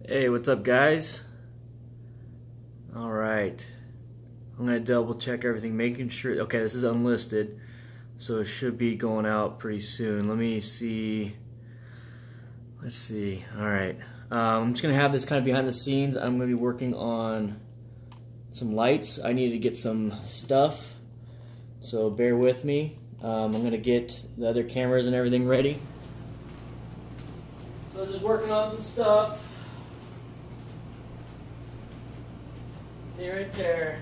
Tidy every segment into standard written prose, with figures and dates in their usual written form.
Hey, what's up, guys? Alright, I'm gonna double check everything, making sure. Okay, this is unlisted, so it should be going out pretty soon. Let me see. Let's see. Alright, I'm just gonna have this kind of behind the scenes. I'm gonna be working on some lights. I need to get some stuff, so bear with me. I'm gonna get the other cameras and everything ready. So just working on some stuff. Stay right there.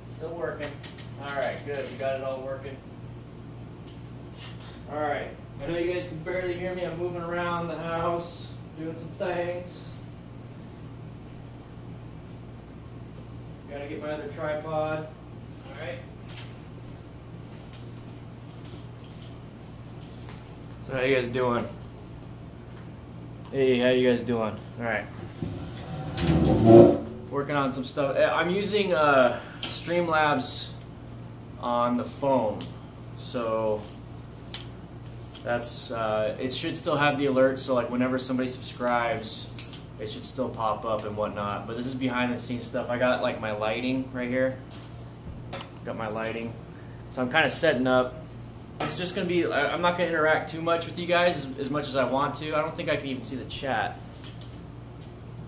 Still working. Alright, good. We got it all working. Alright. I know you guys can barely hear me. I'm moving around the house, doing some things. Gotta get my other tripod. Alright. So how you guys doing? Hey, how you guys doing? Alright. Working on some stuff. I'm using Streamlabs on the phone. So that's it should still have the alerts, so like whenever somebody subscribes, it should still pop up and whatnot. But this is behind the scenes stuff. I got like my lighting right here. Got my lighting. So I'm kind of setting up. It's just going to be, I'm not going to interact too much with you guys as much as I want to. I don't think I can even see the chat.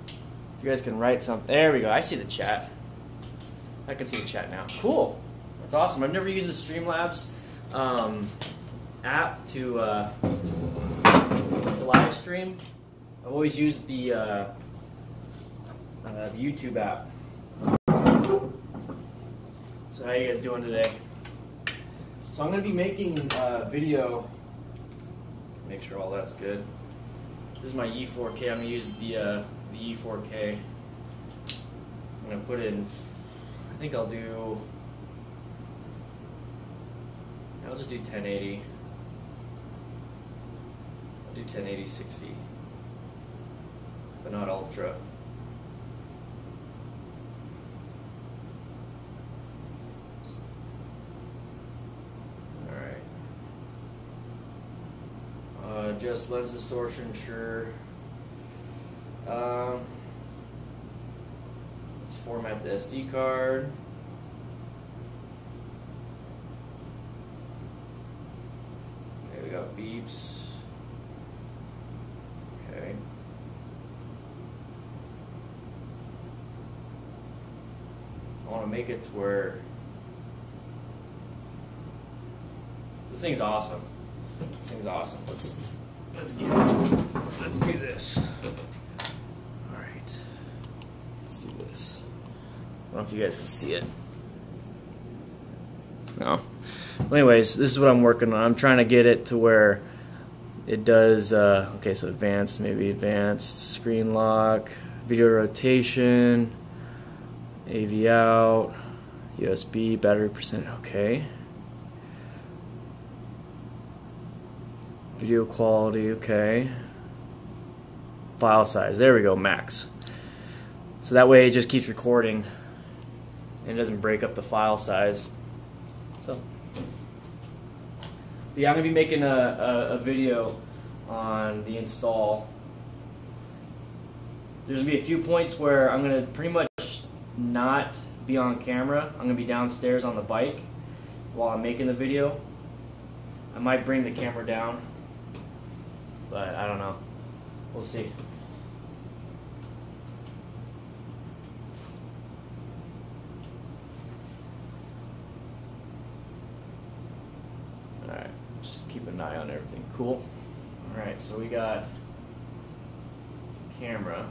If you guys can write something. There we go. I see the chat. I can see the chat now. Cool. That's awesome. I've never used the Streamlabs app to live stream. I've always used the YouTube app. So how you guys doing today? So I'm going to be making video, make sure all that's good. This is my E4K, I'm going to use the E4K. I'm going to put in, I think I'll just do 1080. I'll do 1080 60, but not ultra. Just lens distortion, sure. Let's format the SD card. Okay, we got beeps. Okay. I want to make it to where this thing's awesome. This thing's awesome. Let's do this. All right, let's do this. I don't know if you guys can see it. No. Well, anyways, this is what I'm working on. I'm trying to get it to where it does. Okay, so advanced, maybe advanced screen lock, video rotation, AV out, USB, battery percent. Okay. Video quality, okay. File size, there we go, max. So that way it just keeps recording and it doesn't break up the file size. So, yeah, I'm gonna be making a video on the install. There's gonna be a few points where I'm gonna pretty much not be on camera. I'm gonna be downstairs on the bike while I'm making the video. I might bring the camera down, but I don't know. We'll see. Alright, just keep an eye on everything. Cool. Alright, so we got camera.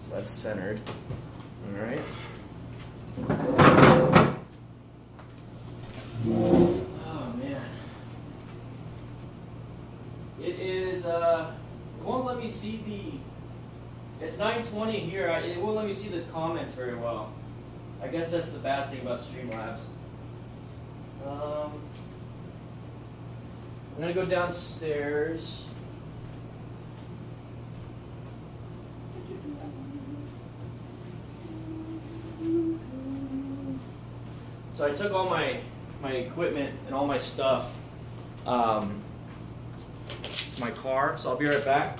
So that's centered. Alright. It won't let me see the, it's 9:20 here, it won't let me see the comments very well. I guess that's the bad thing about Streamlabs. I'm going to go downstairs. So I took all my my equipment and all my stuff to my car, so I'll be right back.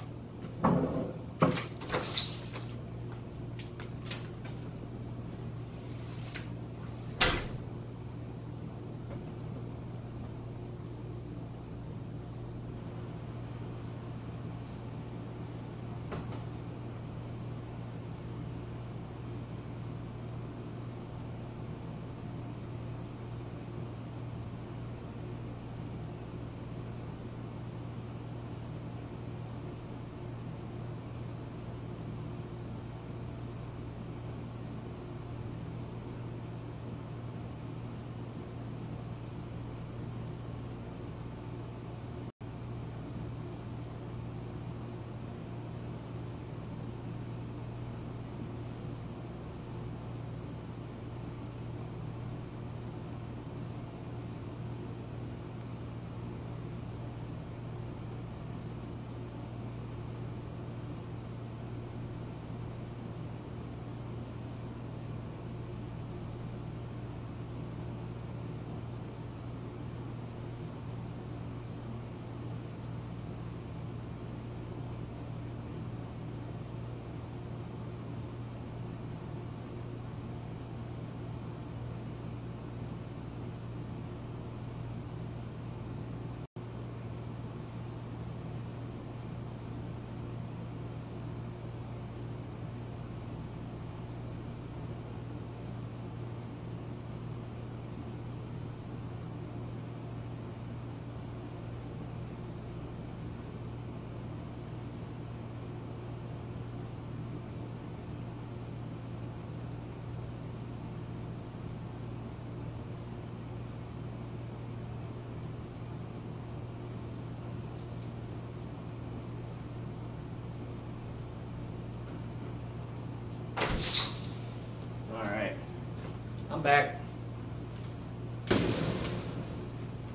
I'm back.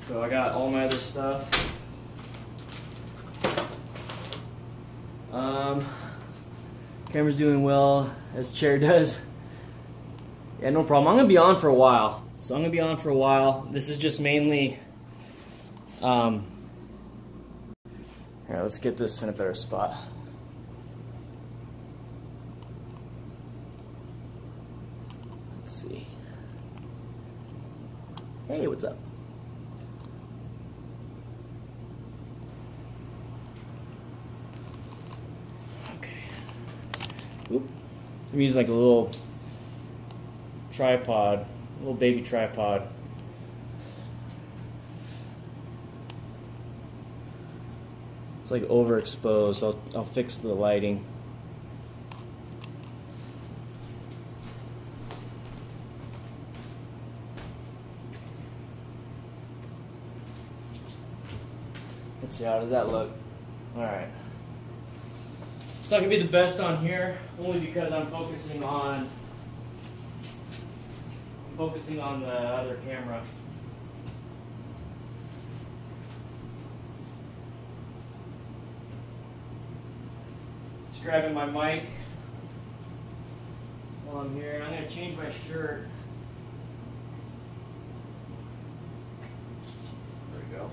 So I got all my other stuff. Camera's doing well, as chair does. Yeah, no problem. I'm gonna be on for a while. So I'm gonna be on for a while. This is just mainly here, let's get this in a better spot. Let's see. Hey, what's up? Okay. Oop. I'm using like a little tripod, a little baby tripod. It's like overexposed. I'll fix the lighting. Let's see, how does that look? Alright. It's not going to be the best on here, only because I'm focusing on the other camera. Just grabbing my mic while I'm here. I'm going to change my shirt. There we go.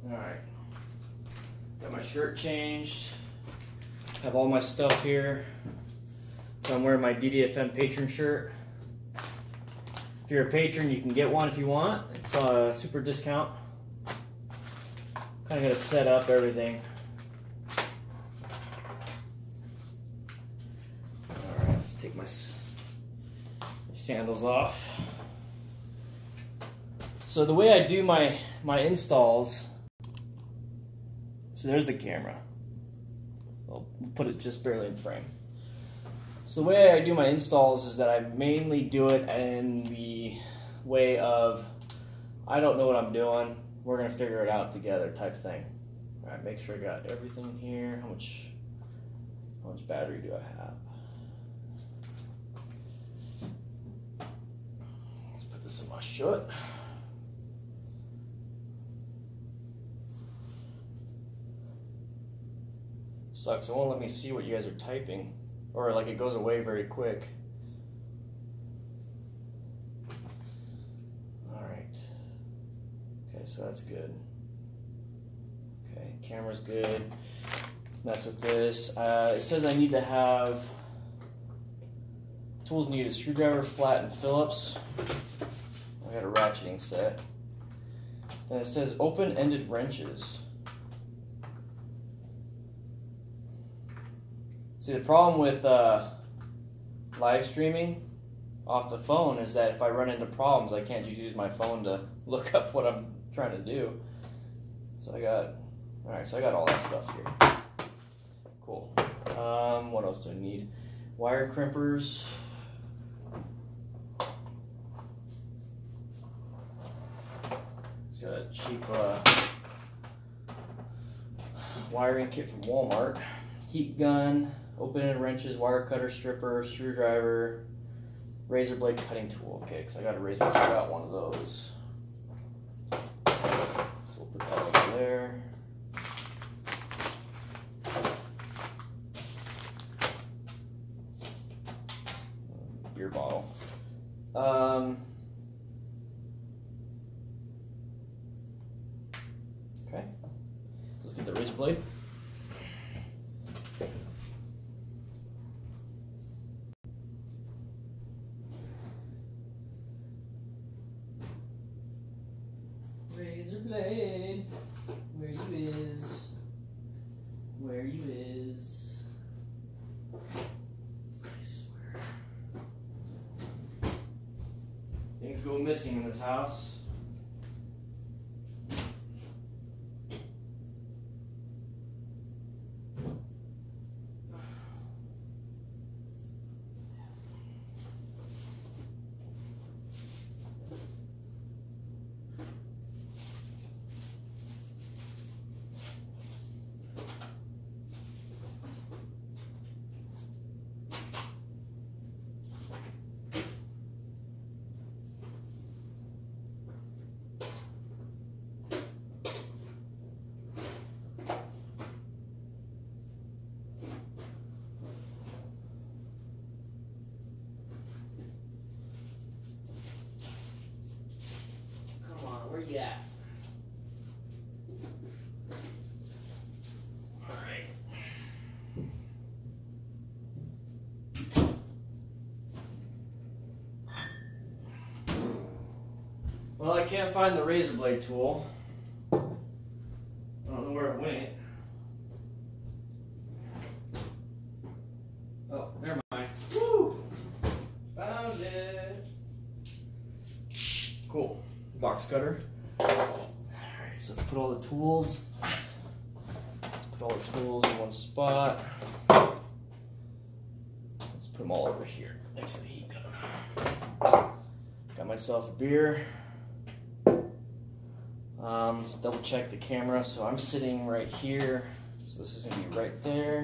Alright, got my shirt changed, have all my stuff here. So I'm wearing my DDFM patron shirt. If you're a patron, you can get one if you want. It's a super discount. Kind of got to set up everything. Alright, let's take my sandals off. So the way I do my installs, so there's the camera. I'll put it just barely in frame. So the way I do my installs is that I mainly do it in the way of, I don't know what I'm doing, we're going to figure it out together type thing. Alright, make sure I got everything in here. How much battery do I have? Let's put this in my shut. Sucks, it won't let me see what you guys are typing. Or like it goes away very quick. Alright. Okay, so that's good. Okay, camera's good. Mess with this. It says I need to have tools needed: screwdriver, flat, and Phillips. I got a ratcheting set. Then it says open-ended wrenches. See, the problem with live streaming off the phone is that if I run into problems, I can't just use my phone to look up what I'm trying to do. So I got all that stuff here. Cool. What else do I need? Wire crimpers. It's got a cheap wiring kit from Walmart. Heat gun, open-ended wrenches, wire cutter, stripper, screwdriver, razor blade cutting tool. Okay, because I got a razor blade. I got one of those. So we'll put that over there. Beer bottle. Okay, let's get the razor blade. Razor blade, where you is? Where you is? I swear. Things go missing in this house. Where you at? All right. Well, I can't find the razor blade tool. I don't know where it went. Oh, never mind. Woo! Found it. Cool. Box cutter. Alright, so let's put all the tools. Let's put all the tools in one spot. Let's put them all over here next to the heat gun. Got myself a beer. Let's double check the camera. So I'm sitting right here. So this is going to be right there.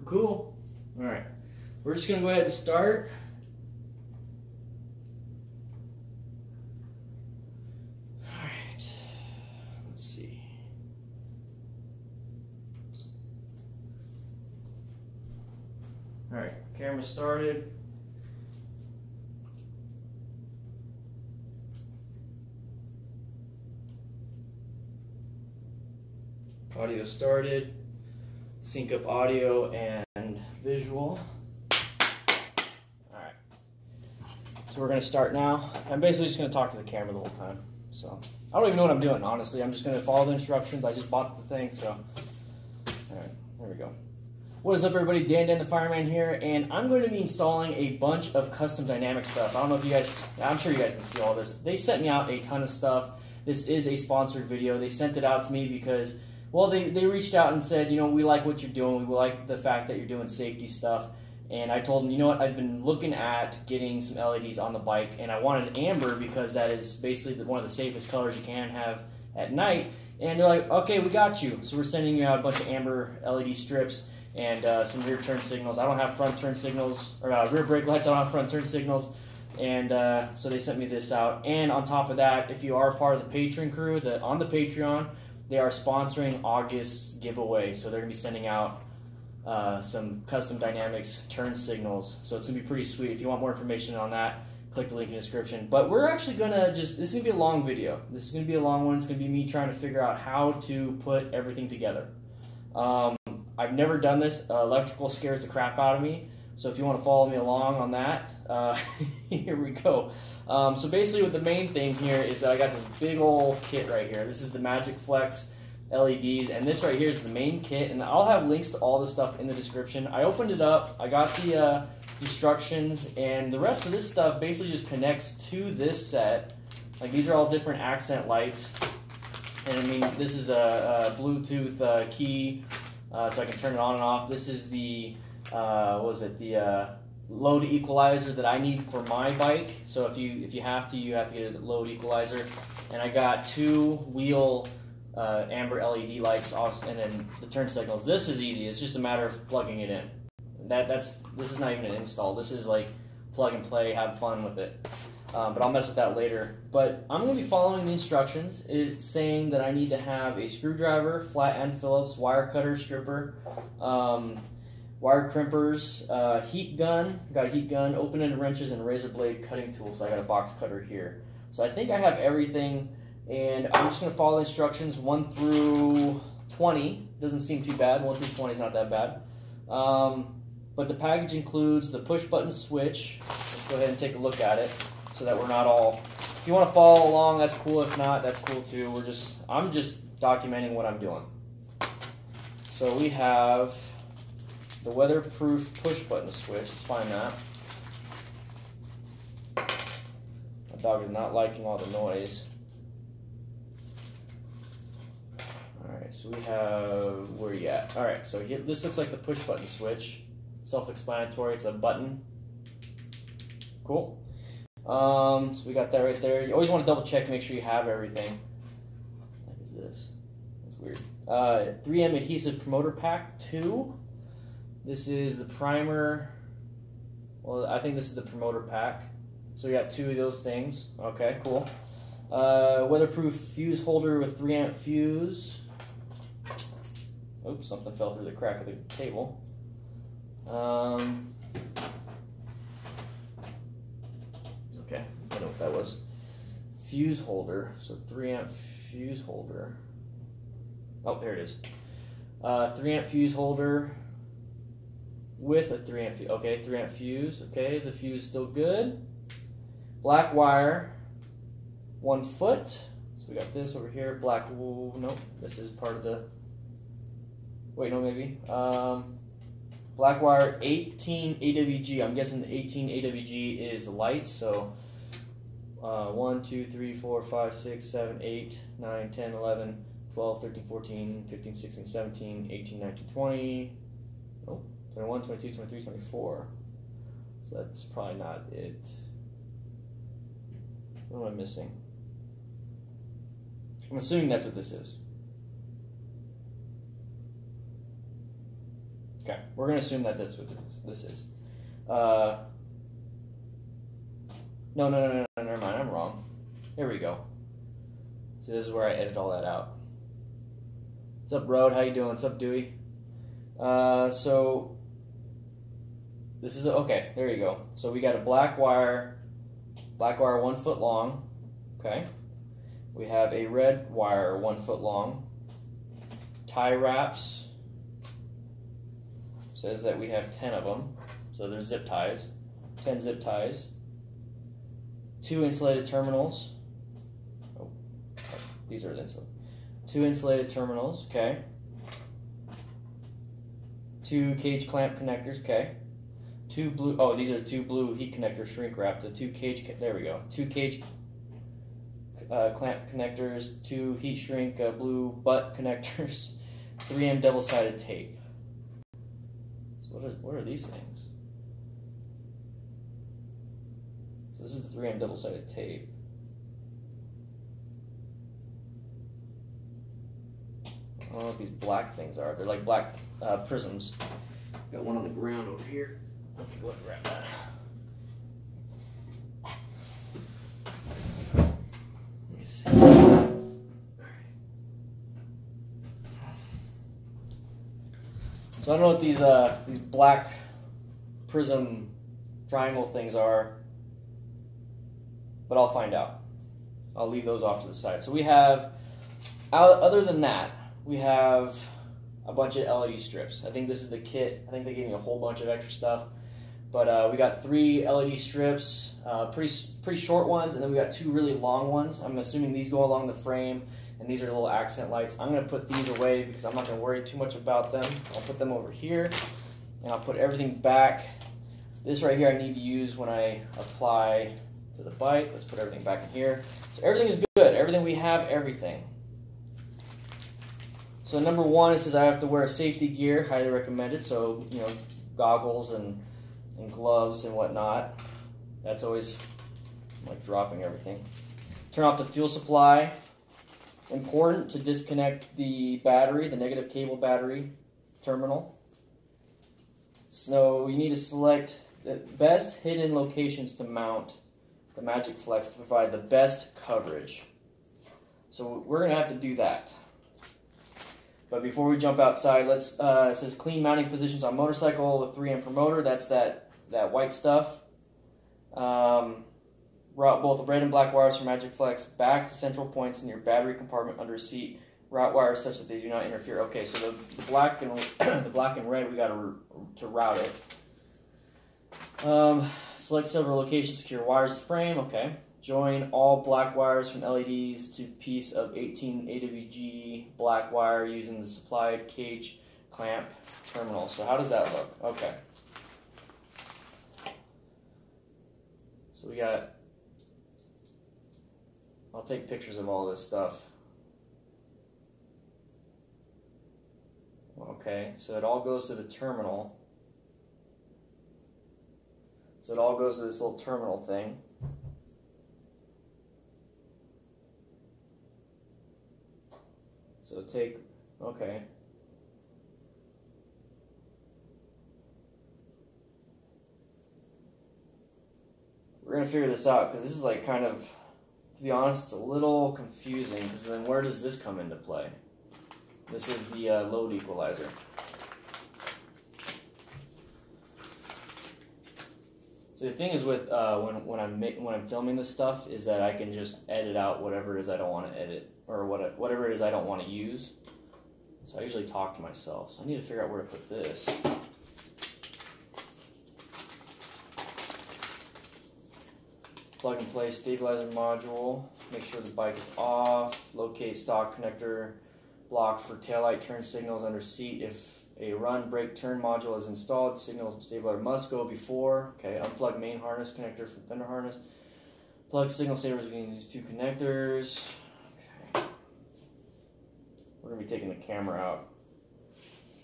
Cool. All right. We're just going to go ahead and start. All right. Let's see. All right. Camera started. Audio started. Sync up audio and visual. Alright. So we're going to start now. I'm basically just going to talk to the camera the whole time. So I don't even know what I'm doing, honestly. I'm just going to follow the instructions. I just bought the thing, so. Alright, there we go. What is up, everybody? DanDanTheFireman here, and I'm going to be installing a bunch of custom dynamic stuff. I don't know if you guys, I'm sure you guys can see all this. They sent me out a ton of stuff. This is a sponsored video. They sent it out to me because, well, they reached out and said, you know, we like what you're doing. We like the fact that you're doing safety stuff. And I told them, you know what, I've been looking at getting some LEDs on the bike, and I wanted amber because that is basically one of the safest colors you can have at night. And they're like, okay, we got you. So we're sending you out a bunch of amber LED strips and some rear turn signals. I don't have front turn signals, or rear brake lights. I don't have front turn signals. And so they sent me this out. And on top of that, if you are part of the Patreon crew, on the Patreon, they are sponsoring August's giveaway. So they're going to be sending out some custom dynamics turn signals. So it's going to be pretty sweet. If you want more information on that, click the link in the description. But we're actually going to this is going to be a long video. This is going to be a long one. It's going to be me trying to figure out how to put everything together. I've never done this. Electrical scares the crap out of me. So if you want to follow me along on that, here we go. So basically what the main thing here is that I got this big old kit right here. This is the Magic Flex LEDs, and this right here is the main kit, and I'll have links to all the stuff in the description. I opened it up, I got the instructions, and the rest of this stuff basically just connects to this set. Like, these are all different accent lights, and I mean, this is a Bluetooth key, so I can turn it on and off. This is the what was it, the load equalizer that I need for my bike. So if you have to get a load equalizer. And I got 2 wheel amber LED lights off, and then the turn signals. This is easy. It's just a matter of plugging it in. This is not even an install. This is like plug and play, have fun with it. But I'll mess with that later. But I'm going to be following the instructions. It's saying that I need to have a screwdriver, flat end Phillips, wire cutter, stripper, wire crimpers, heat gun, got a heat gun, open-ended wrenches, and razor blade cutting tool. So I got a box cutter here. So I think I have everything, and I'm just going to follow the instructions 1 through 20. Doesn't seem too bad. 1 through 20 is not that bad. But the package includes the push-button switch. Let's go ahead and take a look at it so that we're not all... If you want to follow along, that's cool. If not, that's cool too. I'm just documenting what I'm doing. So we have the weatherproof push-button switch. Let's find that. My dog is not liking all the noise. Alright, so we have... Where are you at? Alright, so here, this looks like the push-button switch. Self-explanatory. It's a button. Cool. So we got that right there. You always want to double-check, make sure you have everything. What is this? That's weird. 3M adhesive promoter pack 2. This is the primer. Well, I think this is the promoter pack. So we got 2 of those things. Okay, cool. Weatherproof fuse holder with 3-amp fuse. Oops, something fell through the crack of the table. Okay, I don't know what that was. Fuse holder. So 3-amp fuse holder. Oh, there it is. 3-amp fuse holder with a 3-amp fuse. Okay, 3-amp fuse. Okay, the fuse is still good. Black wire, 1 foot. So we got this over here. Black. Ooh, nope, this is part of the. Wait, no, maybe. Black wire, 18 AWG. I'm guessing the 18 AWG is the lights. So 1, 2, 3, 4, 5, 6, 7, 8, 9, 10, 11, 12, 13, 14, 15, 16, 17, 18, 19, 20. Oh, 21, 22, 23, 24. So that's probably not it. What am I missing? I'm assuming that's what this is. Okay, we're going to assume that that's what this is. No, never mind, I'm wrong. Here we go. So this is where I edit all that out. What's up, Road? How you doing? What's up, Duey? So this is okay. There you go. So we got a black wire 1 foot long. Okay. We have a red wire 1 foot long. Tie wraps. Says that we have 10 of them. So there's zip ties. 10 zip ties. 2 insulated terminals. Oh, these are the insulated. 2 insulated terminals. Okay. 2 cage clamp connectors. Okay. 2 blue. Oh, these are 2 blue heat connector shrink wrap. The 2 cage. There we go. 2 cage clamp connectors. 2 heat shrink blue butt connectors. 3M double-sided tape. So what are these things? So this is the 3M double-sided tape. I don't know what these black things are. They're like black prisms. Got one on the ground over here. Let me go ahead and grab that. Let me see. So I don't know what these black prism triangle things are, but I'll find out. I'll leave those off to the side. So we have, other than that, we have a bunch of LED strips. I think this is the kit. I think they gave me a whole bunch of extra stuff. But we got 3 LED strips, pretty short ones, and then we got 2 really long ones. I'm assuming these go along the frame, and these are little accent lights. I'm going to put these away because I'm not going to worry too much about them. I'll put them over here, and I'll put everything back. This right here I need to use when I apply to the bike. Let's put everything back in here. So everything is good. Everything we have, everything. So number 1, it says I have to wear safety gear, highly recommended. So, you know, goggles and gloves and whatnot. That's always like dropping everything. Turn off the fuel supply. Important to disconnect the battery, the negative cable battery terminal. So you need to select the best hidden locations to mount the Magic Flex to provide the best coverage. So we're going to have to do that. But before we jump outside, let's. It says clean mounting positions on motorcycle with 3M promoter. That's that white stuff. Route both red and black wires from Magic Flex back to central points in your battery compartment under seat. Route wires such that they do not interfere. Okay, so the black and the black and red, we got to route it. Select several locations, secure wires to frame. Okay. Join all black wires from LEDs to piece of 18 AWG black wire using the supplied cage clamp terminal. So how does that look? Okay. So we got, I'll take pictures of all this stuff. Okay, so it all goes to the terminal. So it all goes to this little terminal thing. So take, okay. We're going to figure this out because this is like kind of, to be honest, it's a little confusing because then where does this come into play? This is the load equalizer. So the thing is with when I'm filming this stuff is that I can just edit out whatever it is I don't want to edit or whatever it is I don't want to use. So I usually talk to myself. So I need to figure out where to put this. Plug and play stabilizer module. Make sure the bike is off. Locate stock connector block for taillight turn signals under seat. If a run brake turn module is installed, signal stabilizer must go before. Okay, unplug main harness connector from fender harness. Plug signal sabers between these 2 connectors. Okay. We're going to be taking the camera out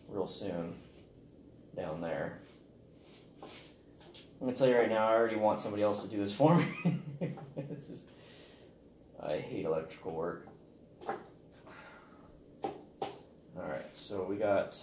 real soon down there. I'm going to tell you right now, I already want somebody else to do this for me. I hate electrical work. Alright, so we got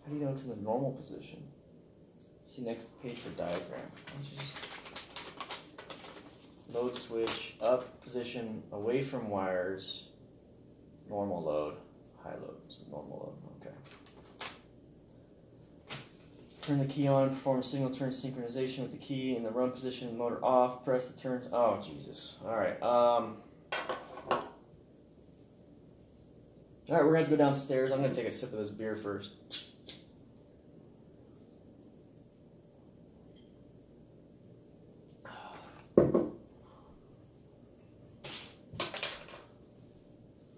how do you go into the normal position? See next page for diagram. Just load switch up position away from wires. Normal load, high load, so normal load, okay. Turn the key on, perform signal turn synchronization with the key in the run position, motor off, press the turns, oh Jesus, alright. Alright, we're going to have to go downstairs. I'm going to take a sip of this beer first.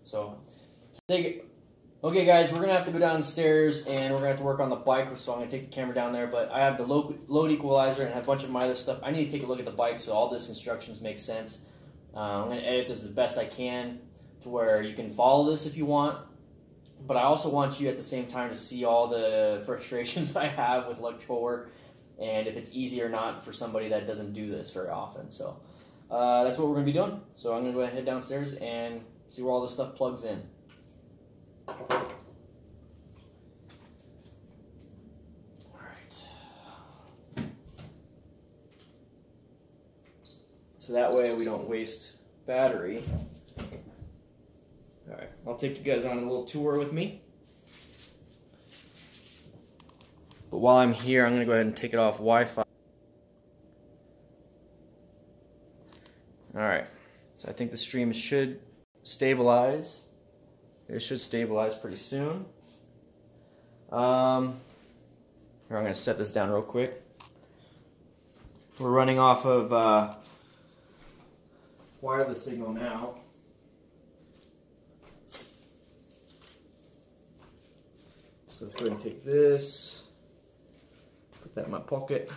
So, Okay guys, we're going to have to go downstairs and we're going to have to work on the bike, so I'm going to take the camera down there, but I have the load equalizer and I have a bunch of my other stuff. I need to take a look at the bike so all this instructions make sense. I'm going to edit this the best I can to where you can follow this if you want, but I also want you at the same time to see all the frustrations I have with electrical work and if it's easy or not for somebody that doesn't do this very often. So that's what we're going to be doing. So I'm going to go ahead and head downstairs and see where all this stuff plugs in. So that way we don't waste battery. Alright, I'll take you guys on a little tour with me. But while I'm here, I'm going to go ahead and take it off Wi-Fi. Alright, so I think the stream should stabilize. It should stabilize pretty soon. Here, I'm going to set this down real quick. We're running off of wireless signal now. So let's go ahead and take this, put that in my pocket.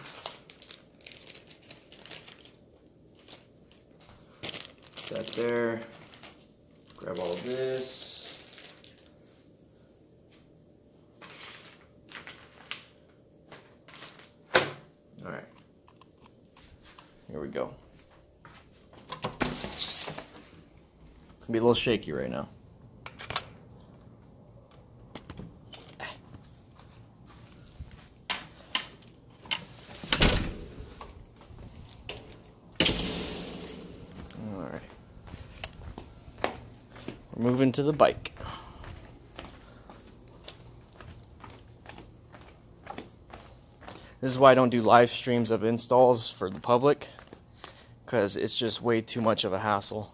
Put that there. Grab all of this. All right. Here we go. It's gonna be a little shaky right now. Alright. We're moving to the bike. This is why I don't do live streams of installs for the public, because it's just way too much of a hassle.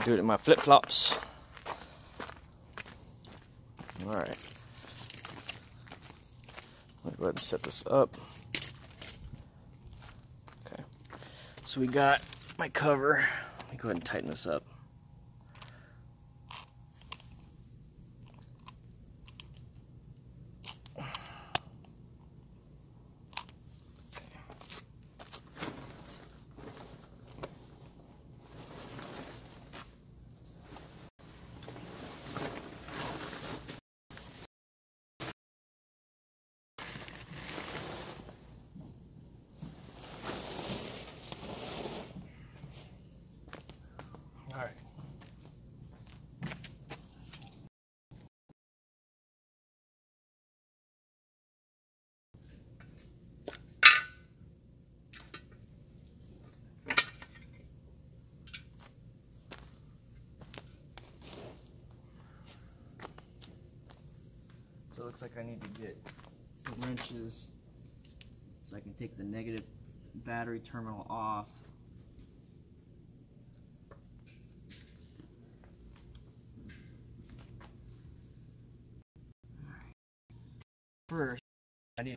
Do it in my flip-flops. Alright. Let me go ahead and set this up. Okay. So we got my cover. Let me go ahead and tighten this up. So it looks like I need to get some wrenches so I can take the negative battery terminal off. First, I need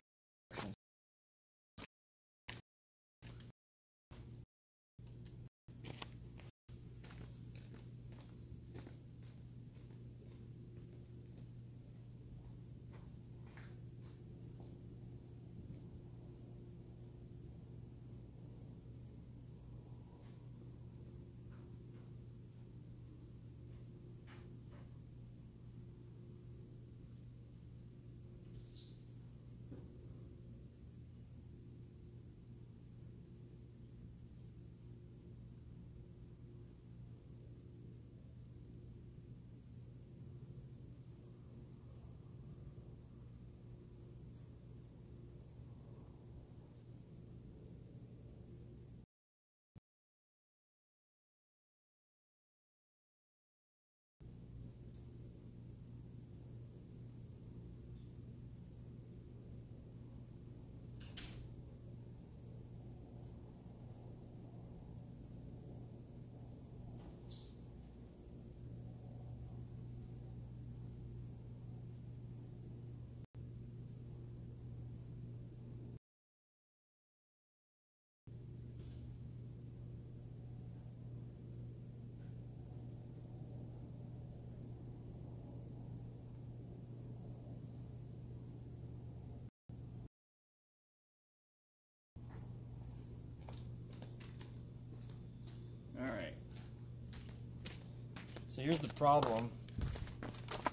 So here's the problem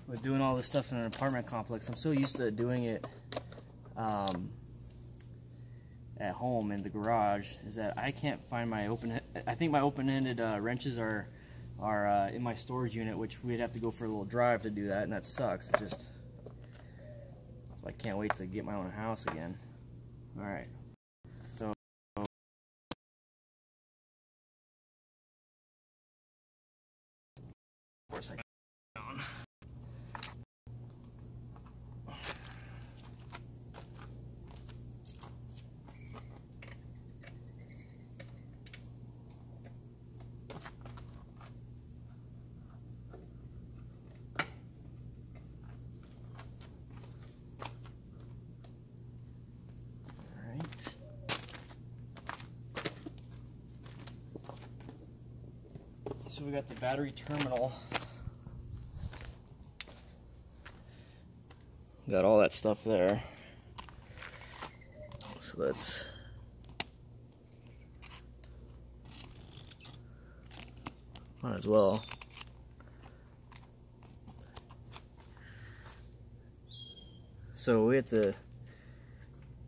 with doing all this stuff in an apartment complex. I'm so used to doing it at home in the garage, is that I can't find my I think my open-ended wrenches are in my storage unit, which we'd have to go for a little drive to do that, and that sucks. So I can't wait to get my own house again. All right. So of course I down. So we got the battery terminal. Got all that stuff there. So that's might as well. So we have to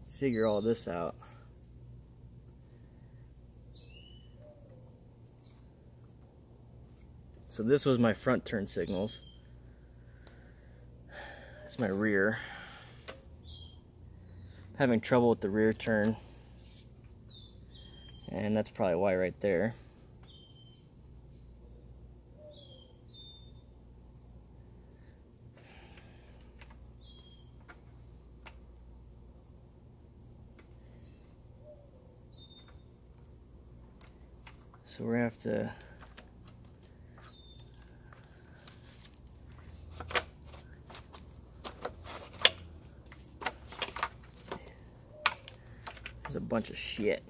figure all this out. So this was my front turn signals. It's my rear. Having trouble with the rear turn. And that's probably why right there. So we're gonna have to a bunch of shit.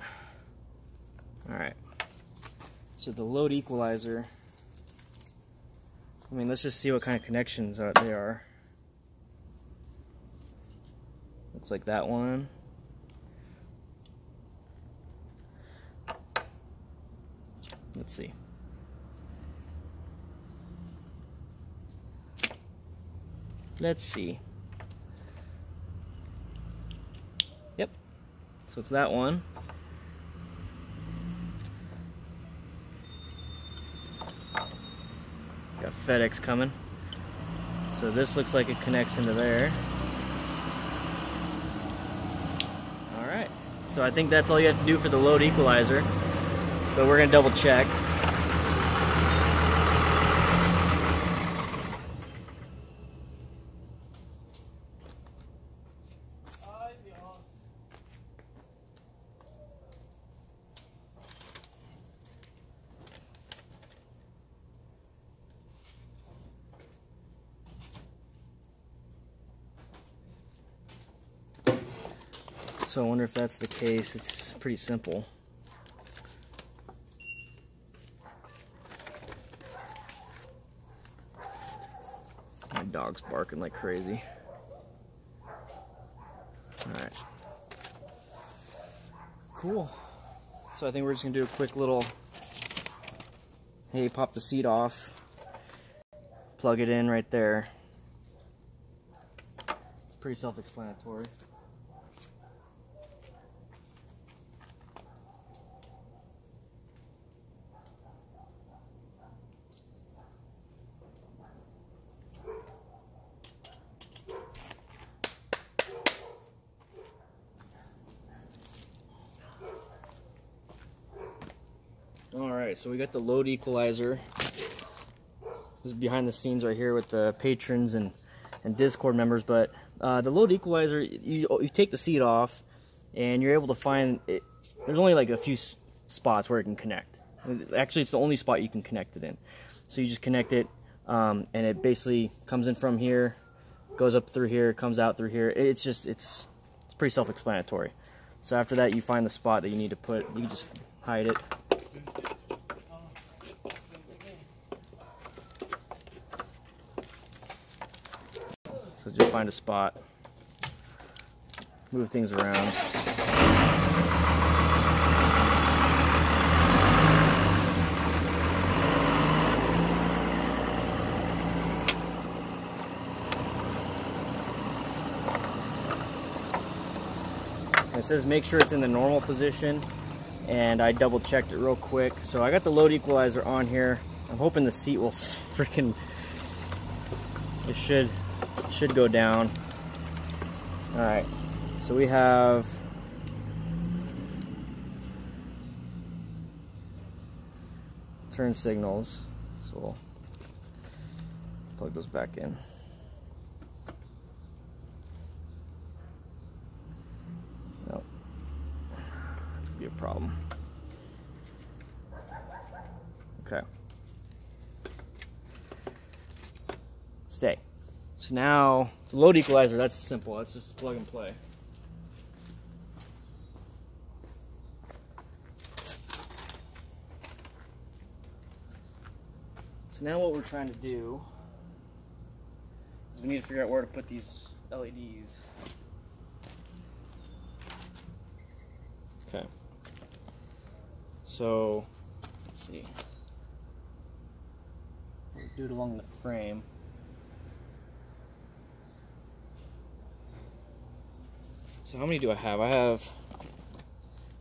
Alright. So the load equalizer. I mean, let's just see what kind of connections there are. Looks like that one. Let's see. Let's see. Yep. So it's that one. Got FedEx coming. So this looks like it connects into there. Alright. So I think that's all you have to do for the load equalizer. But we're going to double check. So I wonder if that's the case. It's pretty simple. My dog's barking like crazy. Alright. Cool. So I think we're just going to do a quick little, hey, pop the seat off, plug it in right there. It's pretty self-explanatory. Alright, so we got the load equalizer. This is behind the scenes right here with the patrons and Discord members, but the load equalizer, you take the seat off and you're able to find it. There's only like a few spots where it can connect. Actually, it's the only spot you can connect it in. So you just connect it and it basically comes in from here, goes up through here, comes out through here. It's pretty self-explanatory. So after that, you find the spot that you need to put. You can just hide it. So just find a spot, move things around. It says make sure it's in the normal position, and I double checked it real quick. So I got the load equalizer on here. I'm hoping the seat will freaking, it should go down. All right, so we have turn signals, so we'll plug those back in. Nope, that's gonna be a problem. Okay, stay. So now it's a load equalizer. That's simple. That's just plug and play. So now what we're trying to do is we need to figure out where to put these LEDs. Okay. So let's see. We'll do it along the frame. So how many do I have? I have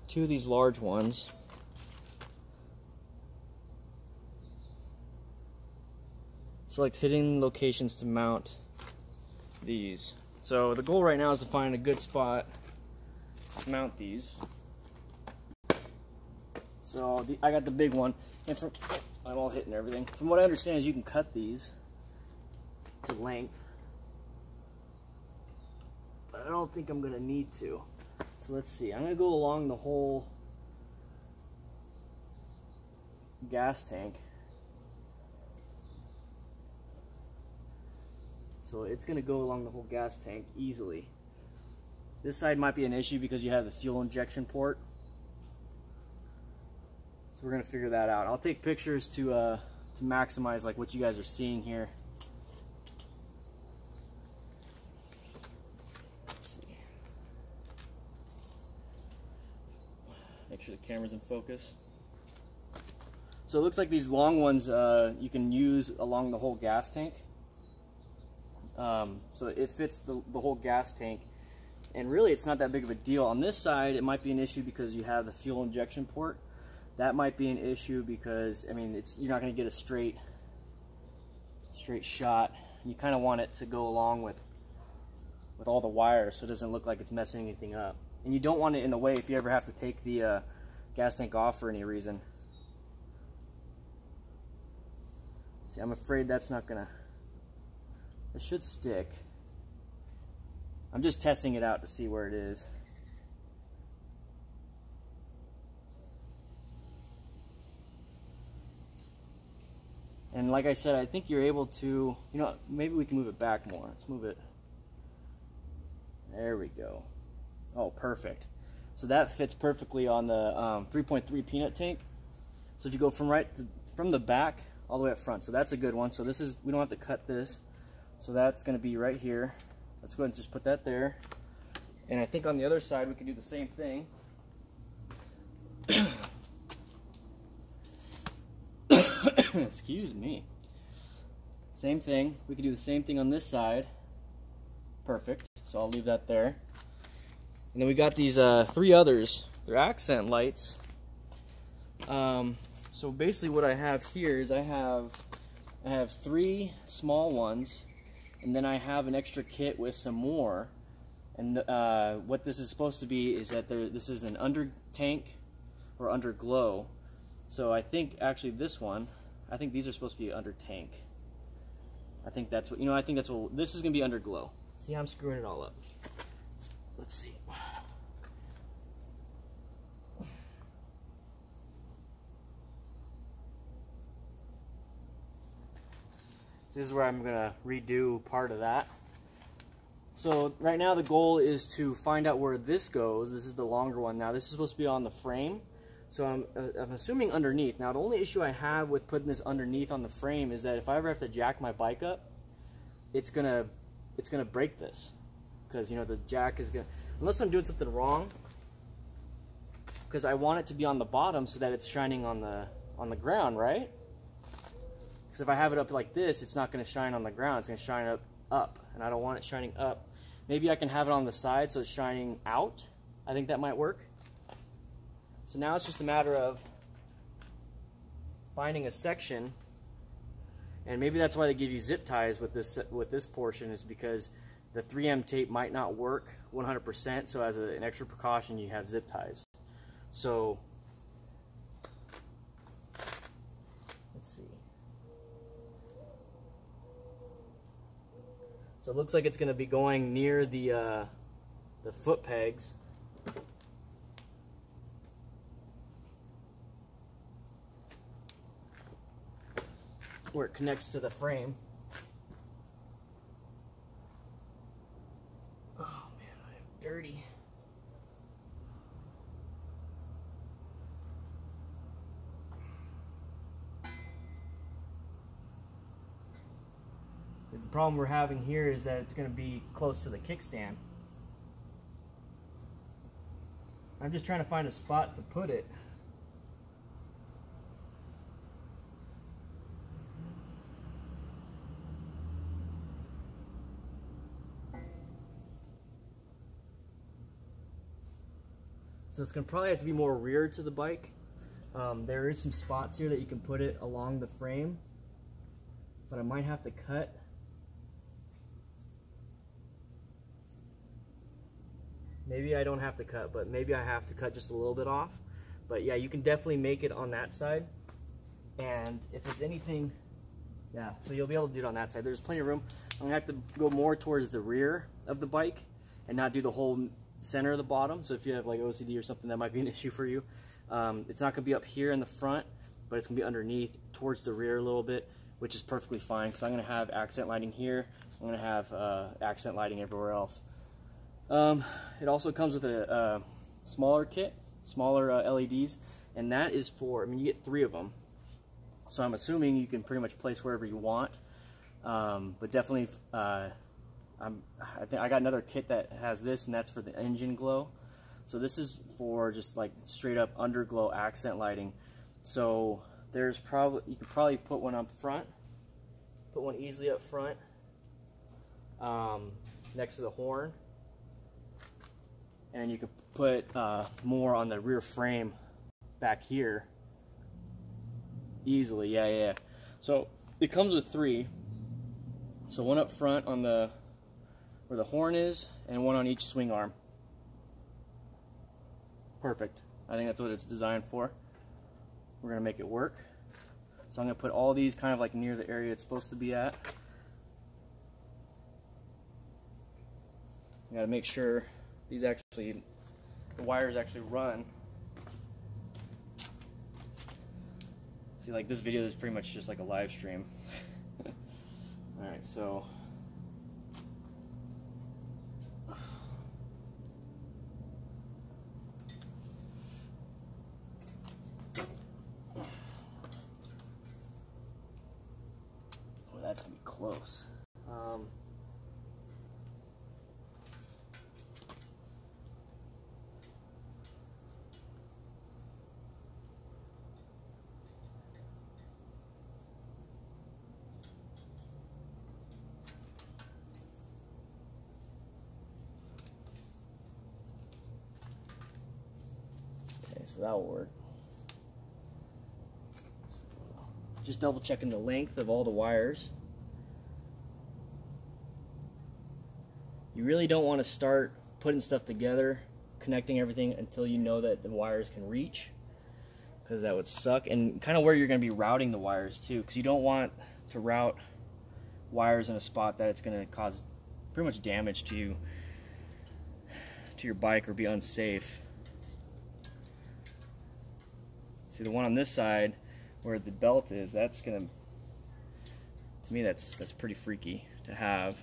2 of these large ones. Select hidden locations to mount these. So the goal right now is to find a good spot to mount these. So I got the big one, and I'm all hitting everything. From what I understand is you can cut these to length. I don't think I'm gonna need to. So let's see. I'm gonna go along the whole gas tank. So it's gonna go along the whole gas tank easily. This side might be an issue because you have the fuel injection port. So we're gonna figure that out. I'll take pictures to maximize like what you guys are seeing here. Make sure the camera's in focus. So it looks like these long ones you can use along the whole gas tank. So it fits the whole gas tank. And really it's not that big of a deal. On this side it might be an issue because you have the fuel injection port. That might be an issue because, I mean, you're not going to get a straight shot. You kind of want it to go along with all the wires so it doesn't look like it's messing anything up. And you don't want it in the way if you ever have to take the gas tank off for any reason. See, I'm afraid that's not gonna, it should stick. I'm just testing it out to see where it is. And like I said, I think you're able to, you know, maybe we can move it back more. Let's move it. There we go. Oh, perfect. So that fits perfectly on the 3.3 peanut tank. So if you go from the back all the way up front, so that's a good one. So this is, we don't have to cut this. So that's going to be right here. Let's go ahead and just put that there. And I think on the other side we can do the same thing. Excuse me. Same thing. We can do the same thing on this side. Perfect. So I'll leave that there. And then we got these 3 others. They're accent lights. So basically what I have here is I have 3 small ones, and then I have an extra kit with some more. And what this is supposed to be is that this is an under tank or under glow. So I think actually this one, I think these are supposed to be under tank. I think that's what, you know, I think that's what, this is going to be under glow. See how I'm screwing it all up. Let's see. So this is where I'm going to redo part of that. So right now the goal is to find out where this goes. This is the longer one. Now this is supposed to be on the frame. So I'm assuming underneath. Now the only issue I have with putting this underneath on the frame is that if I ever have to jack my bike up, it's gonna break this. Because, you know, the jack is gonna, unless I'm doing something wrong, because I want it to be on the bottom so that it's shining on the ground, right? Because if I have it up like this, it's not going to shine on the ground, it's going to shine up, and I don't want it shining up. Maybe I can have it on the side so it's shining out, I think that might work. So now it's just a matter of finding a section, and maybe that's why they give you zip ties with this portion, is because the 3M tape might not work 100%, so as an extra precaution you have zip ties. So let's see. So it looks like it's going to be going near the foot pegs. Where it connects to the frame. Oh man, I am dirty. So the problem we're having here is that it's going to be close to the kickstand. I'm just trying to find a spot to put it. So it's going to probably have to be more rear to the bike. There is some spots here that you can put it along the frame, but I might have to cut. Maybe I don't have to cut, but maybe I have to cut just a little bit off. But yeah, you can definitely make it on that side. And if it's anything, yeah, so you'll be able to do it on that side. There's plenty of room. I'm going to have to go more towards the rear of the bike and not do the whole center of the bottom. So if you have like OCD or something, that might be an issue for you. It's not going to be up here in the front, but it's going to be underneath towards the rear a little bit, which is perfectly fine because I'm going to have accent lighting here. I'm going to have accent lighting everywhere else. It also comes with a smaller kit, smaller LEDs, and that is for, I mean, you get 3 of them. So I'm assuming you can pretty much place wherever you want, but definitely I think I got another kit that has this, and that's for the engine glow. So this is for just like straight up underglow accent lighting. So there's probably, you could probably put one up front, put one easily up front, next to the horn, and you could put more on the rear frame back here easily. Yeah. So it comes with 3. So one up front on the where the horn is, and one on each swing arm. Perfect. I think that's what it's designed for. We're going to make it work. So I'm going to put all these kind of like near the area it's supposed to be at. I got to make sure these actually, the wires actually run. See, like this video is pretty much just like a live stream. Alright, so that's gonna be close. Okay, so that'll work. Just double checking the length of all the wires. You really don't want to start putting stuff together, connecting everything until you know that the wires can reach, because that would suck. And kind of where you're going to be routing the wires too, because you don't want to route wires in a spot that it's going to cause pretty much damage to your bike or be unsafe. See, the one on this side where the belt is, that's gonna, to me, that's pretty freaky to have.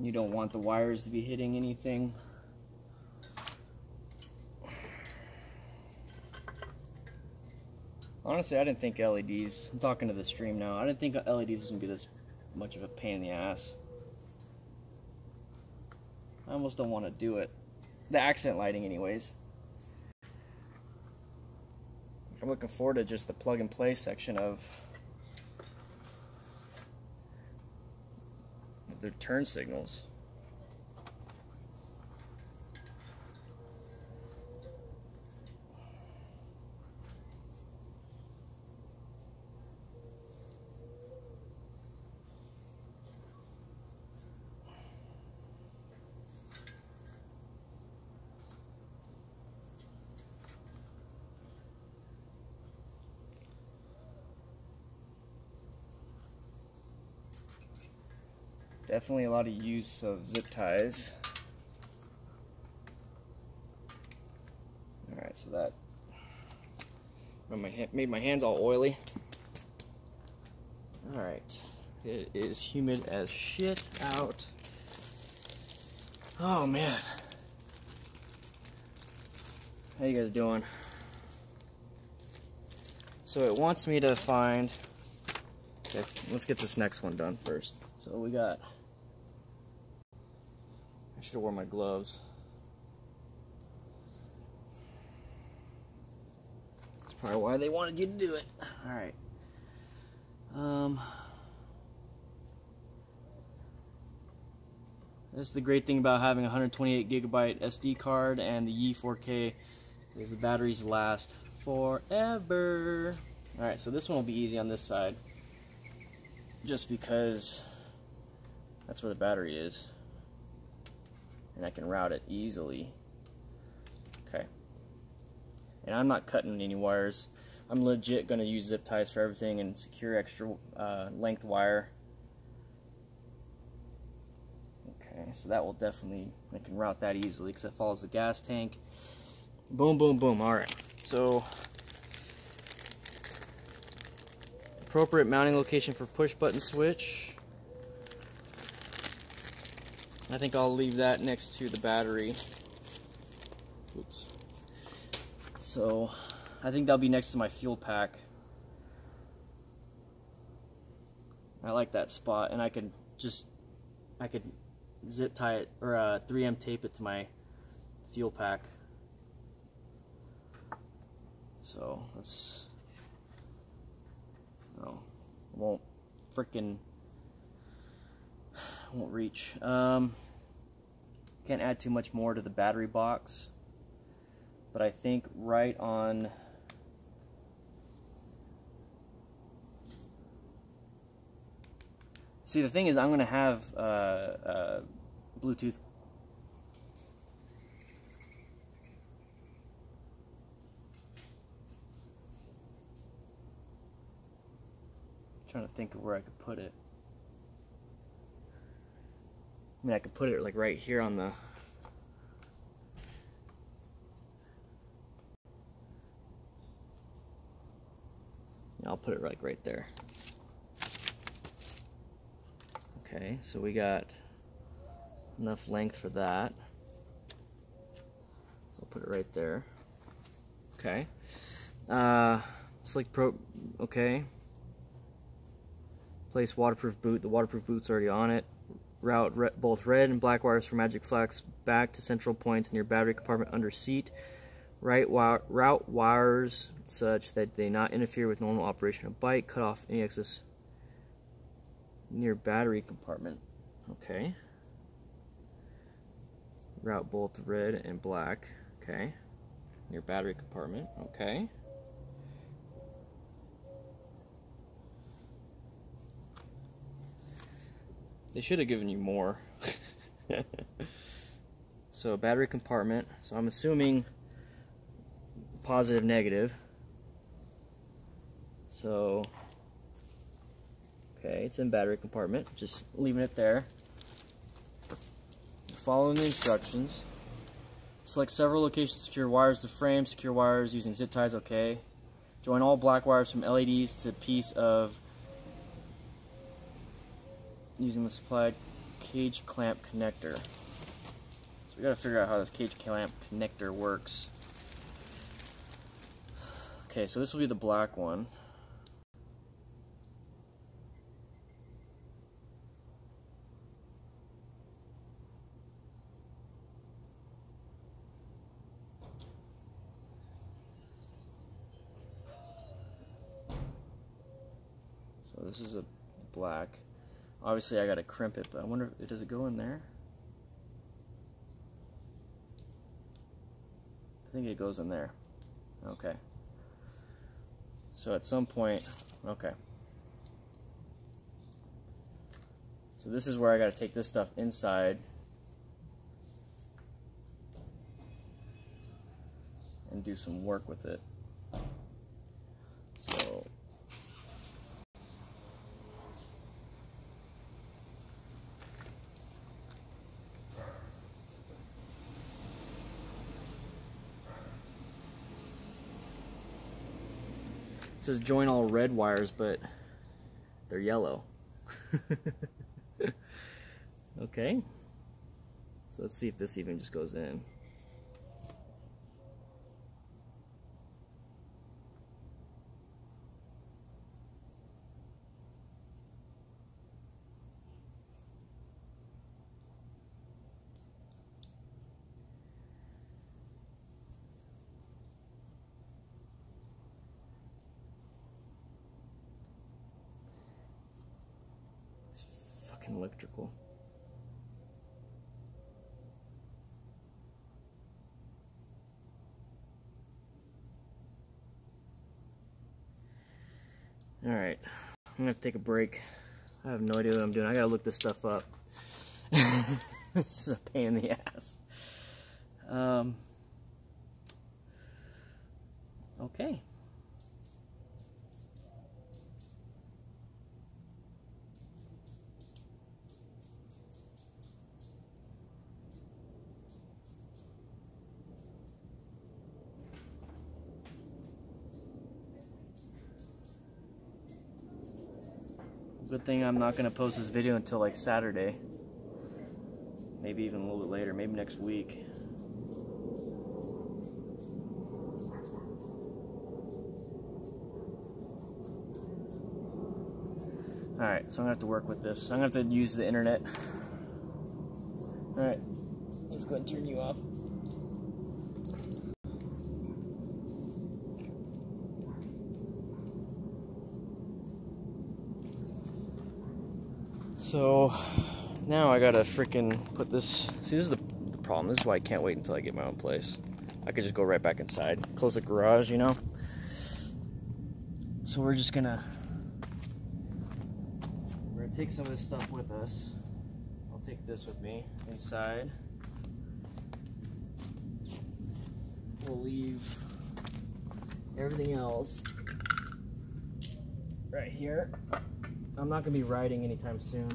You don't want the wires to be hitting anything. Honestly, I didn't think LEDs, I'm talking to the stream now, I didn't think LEDs was going to be this much of a pain in the ass. I almost don't want to do it. The accent lighting anyways. I'm looking forward to just the plug and play section of their turn signals. Definitely a lot of use of zip ties. Alright, so that made my hands all oily. Alright, it is humid as shit out. Oh man. How you guys doing? So it wants me to find, okay, let's get this next one done first. So we got, I should have worn my gloves. That's probably why they wanted you to do it. Alright. That's the great thing about having a 128 gigabyte SD card and the Yi 4K is the batteries last forever. Alright, so this one will be easy on this side. Just because that's where the battery is. And I can route it easily. Okay. And I'm not cutting any wires. I'm legit going to use zip ties for everything and secure extra length wire. Okay, so that will definitely, I can route that easily because that follows the gas tank. Boom, boom, boom. Alright, so appropriate mounting location for push button switch. I think I'll leave that next to the battery. Oops. So I think that'll be next to my fuel pack. I like that spot, and I could zip tie it or 3M tape it to my fuel pack. So let's, no, won't reach. Can't add too much more to the battery box, but I think right on see, the thing is, I'm gonna have Bluetooth. I'm trying to think of where I could put it. I mean, I could put it like right here on the. I'll put it like right there. Okay, so we got enough length for that. So I'll put it right there. Okay. Slick Pro. Okay. Place waterproof boot. The waterproof boot's already on it. Route both red and black wires for Magic Flex back to central points near battery compartment under seat. Route wires such that they not interfere with normal operation of bike. Cut off any excess near battery compartment. Okay. Route both red and black. Okay. Near battery compartment. Okay. They should have given you more. So battery compartment. So I'm assuming positive, negative. So okay, it's in battery compartment. Just leaving it there. Following the instructions. Select several locations to secure wires to frame. Secure wires using zip ties. Okay. Join all black wires from LEDs to piece of using the supplied cage clamp connector. So we gotta figure out how this cage clamp connector works. Okay, so this will be the black one. So this is a black. Obviously I gotta crimp it, but I wonder, does it go in there? I think it goes in there. Okay. So at some point, okay. So this is where I gotta take this stuff inside and do some work with it. So it says join all red wires, but they're yellow. Okay. So let's see if this even just goes in. Electrical. Alright, I'm gonna have to take a break. I have no idea what I'm doing. I gotta look this stuff up. This is a pain in the ass. Okay. Good thing I'm not going to post this video until like Saturday. Maybe even a little bit later, maybe next week. Alright, so I'm going to have to work with this. I'm going to have to use the internet. Alright, let's go ahead and turn you off. So now I gotta freaking put this. See, this is the problem. This is why I can't wait until I get my own place. I could just go right back inside, close the garage, you know. So we're gonna take some of this stuff with us. I'll take this with me inside. We'll leave everything else right here. I'm not going to be riding anytime soon.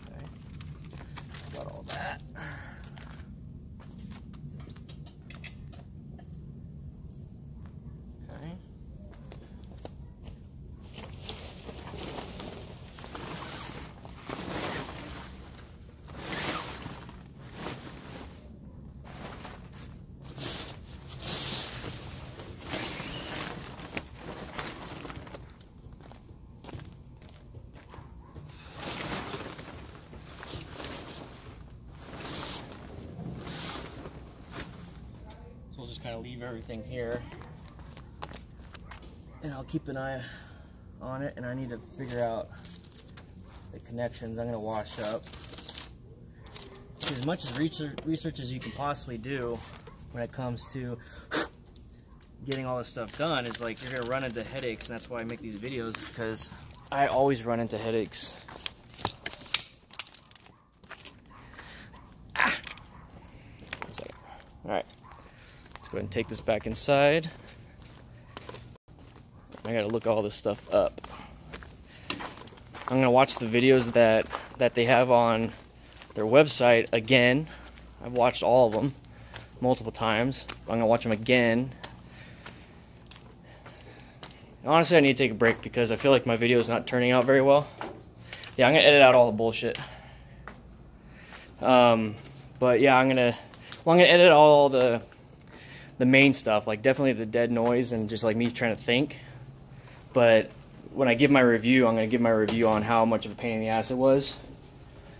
Okay. Got all that. Okay. Just kind of leave everything here, and I'll keep an eye on it. And I need to figure out the connections. I'm going to wash up as much as research as you can possibly do when it comes to getting all this stuff done. Is like you're going to run into headaches, and that's why I make these videos, because I always run into headaches. All right. Let's go ahead and take this back inside. I gotta look all this stuff up. I'm gonna watch the videos that they have on their website again. I've watched all of them multiple times. I'm gonna watch them again Honestly, I need to take a break because I feel like my video is not turning out very well. Yeah, I'm gonna edit out all the bullshit. But yeah, I'm gonna edit all the main stuff, like definitely the dead noise and just like me trying to think. But when I give my review, I'm gonna give my review on how much of a pain in the ass it was.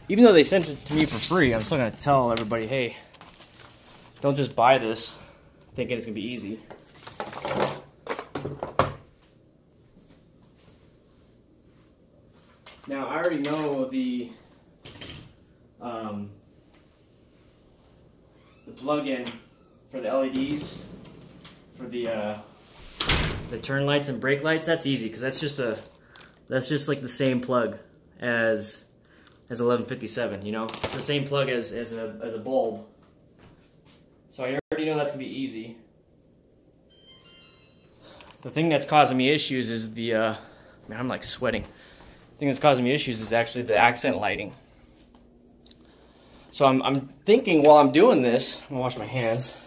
Even though they sent it to me for free, I'm still gonna tell everybody, hey, don't just buy this thinking it's gonna be easy. Now, I already know the plug-in for the LEDs, for the turn lights and brake lights. That's easy because that's just like the same plug as 1157. You know, it's the same plug as a bulb. So I already know that's gonna be easy. The thing that's causing me issues is the man, I'm like sweating. The thing that's causing me issues is actually the accent lighting. So I'm thinking while I'm doing this, I'm gonna wash my hands.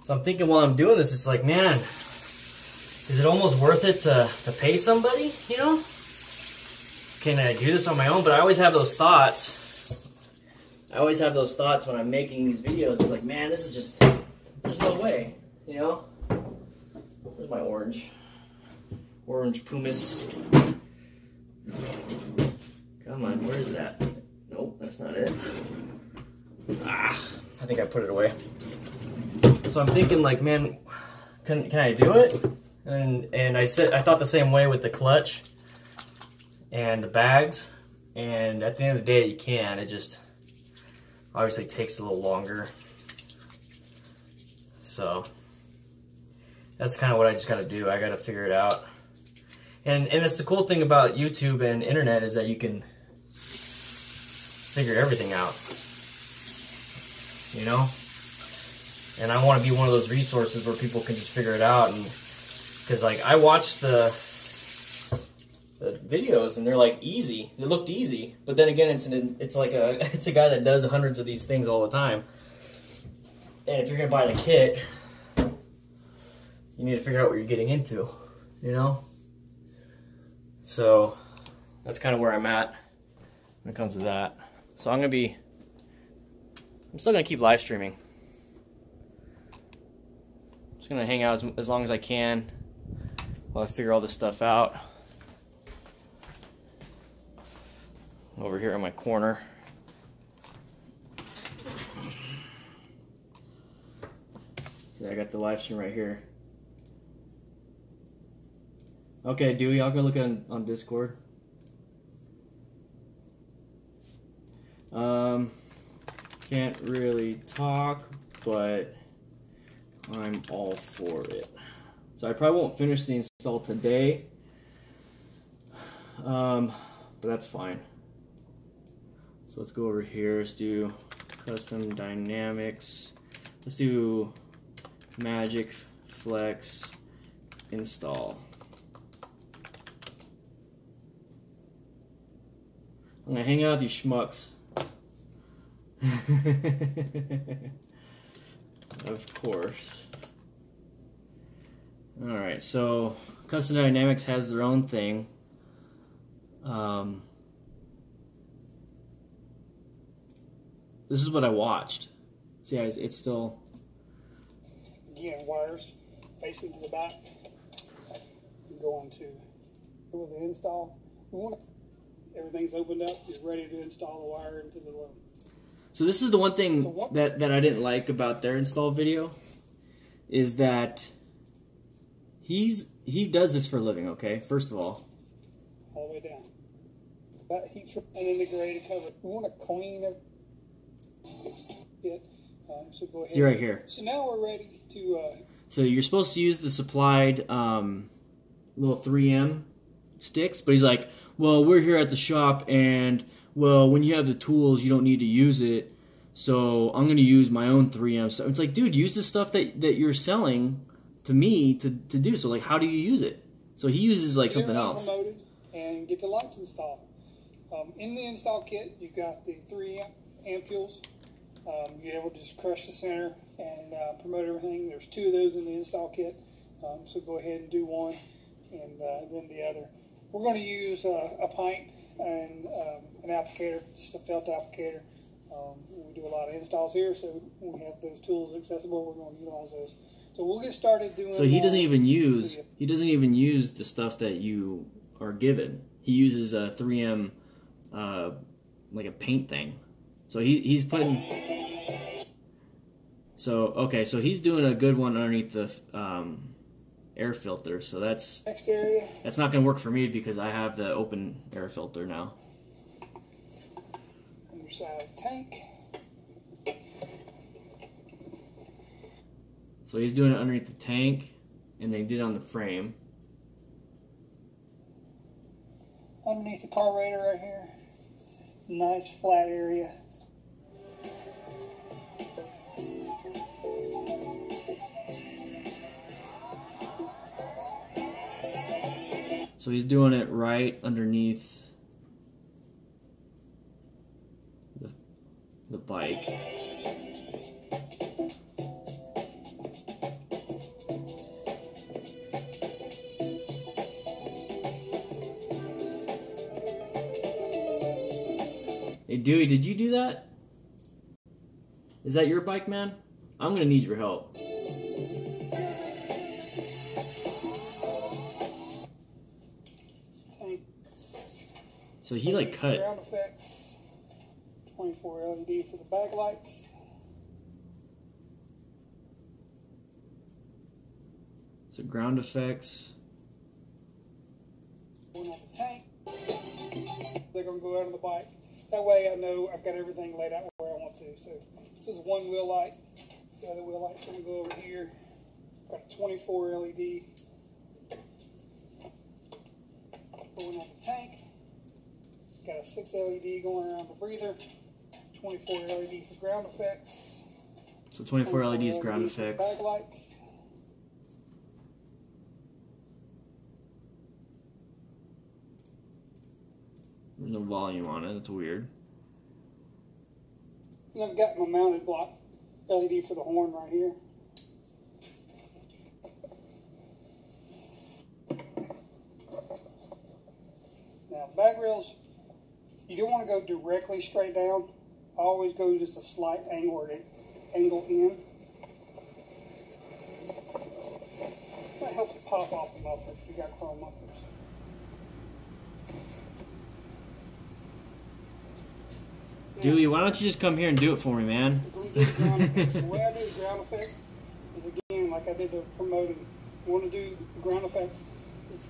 So I'm thinking while I'm doing this, it's like, man, is it almost worth it to pay somebody, you know? Can I do this on my own? But I always have those thoughts. I always have those thoughts when I'm making these videos. It's like, man, this is just, there's no way, you know? Where's my orange? Orange pumice. Come on, where is that? Nope, that's not it. Ah, I think I put it away. So I'm thinking like, man, can I do it? And I thought the same way with the clutch and the bags. And at the end of the day, you can. It just obviously takes a little longer. So that's kind of what I just got to do. I got to figure it out. And it's the cool thing about YouTube and internet is that you can figure everything out, you know? And I want to be one of those resources where people can just figure it out. And because like I watched the videos and they're like easy, they looked easy, but then again it's a guy that does hundreds of these things all the time. And if you're gonna buy the kit, you need to figure out what you're getting into, you know? So that's kind of where I'm at when it comes to that. So I'm still gonna keep live streaming. Just gonna hang out as long as I can while I figure all this stuff out. Over here in my corner. See, I got the live stream right here. Okay, Duey, I'll go look on Discord. Can't really talk, but I'm all for it. So I probably won't finish the install today, but that's fine. So let's go over here. Let's do custom dynamics. Let's do magic flex install. I'm gonna hang out with these schmucks. Of course. Alright, so Custom Dynamics has their own thing. This is what I watched. See, it's still... Again, wires facing to the back. You go on to with the install. Everything's opened up. You're ready to install the wire into the Lowne. So this is the one thing that I didn't like about their install video, is that he does this for a living, okay? First of all the way down. That heat shrink and then the gray to cover. We want to clean it. So go ahead. See right here. So now we're ready to. So you're supposed to use the supplied little 3M sticks, but he's like, well, we're here at the shop, and well, when you have the tools, you don't need to use it. So I'm gonna use my own 3M stuff. It's like, dude, use the stuff that you're selling to me to do. So like, how do you use it? So he uses like something else. Promoted and get the lights installed. In the install kit, you've got the 3 ampules. You're able to just crush the center and promote everything. There's 2 of those in the install kit. So go ahead and do one. and then the other. We're going to use a pint and an applicator, just a felt applicator. We do a lot of installs here, so we have those tools accessible. We're going to utilize those. So we'll get started doing. So he doesn't even use the stuff that you are given. He uses a 3M like a paint thing. So he's putting. So okay, so he's doing a good one underneath the air filter. So that's next area. That's not going to work for me because I have the open air filter now. Underside of the tank. So he's doing it underneath the tank, and they did it on the frame. Underneath the carburetor right here. Nice flat area. So he's doing it right underneath the bike. Hey Dewey, did you do that? Is that your bike, man? I'm gonna need your help. So he like cut. Ground effects, 24 LED for the backlights. So ground effects. One on the tank. They're gonna go out on the bike. That way I know I've got everything laid out where I want to. So this is one wheel light. The other wheel light's gonna go over here. Got a 24 LED. Going on the tank. Got a 6 LED going around the breather. 24 LED for ground effects. So 24 LEDs ground effects. Backlights. There's no volume on it. That's weird. And I've got my mounted block LED for the horn right here. Now back rails, you don't want to go directly straight down. I always go just a slight angle in. That helps it pop off the muffler if you got chrome mufflers. Dewey, why don't you just come here and do it for me, man? The way I do ground effects is, again, like I did the promoting. You want to do ground effects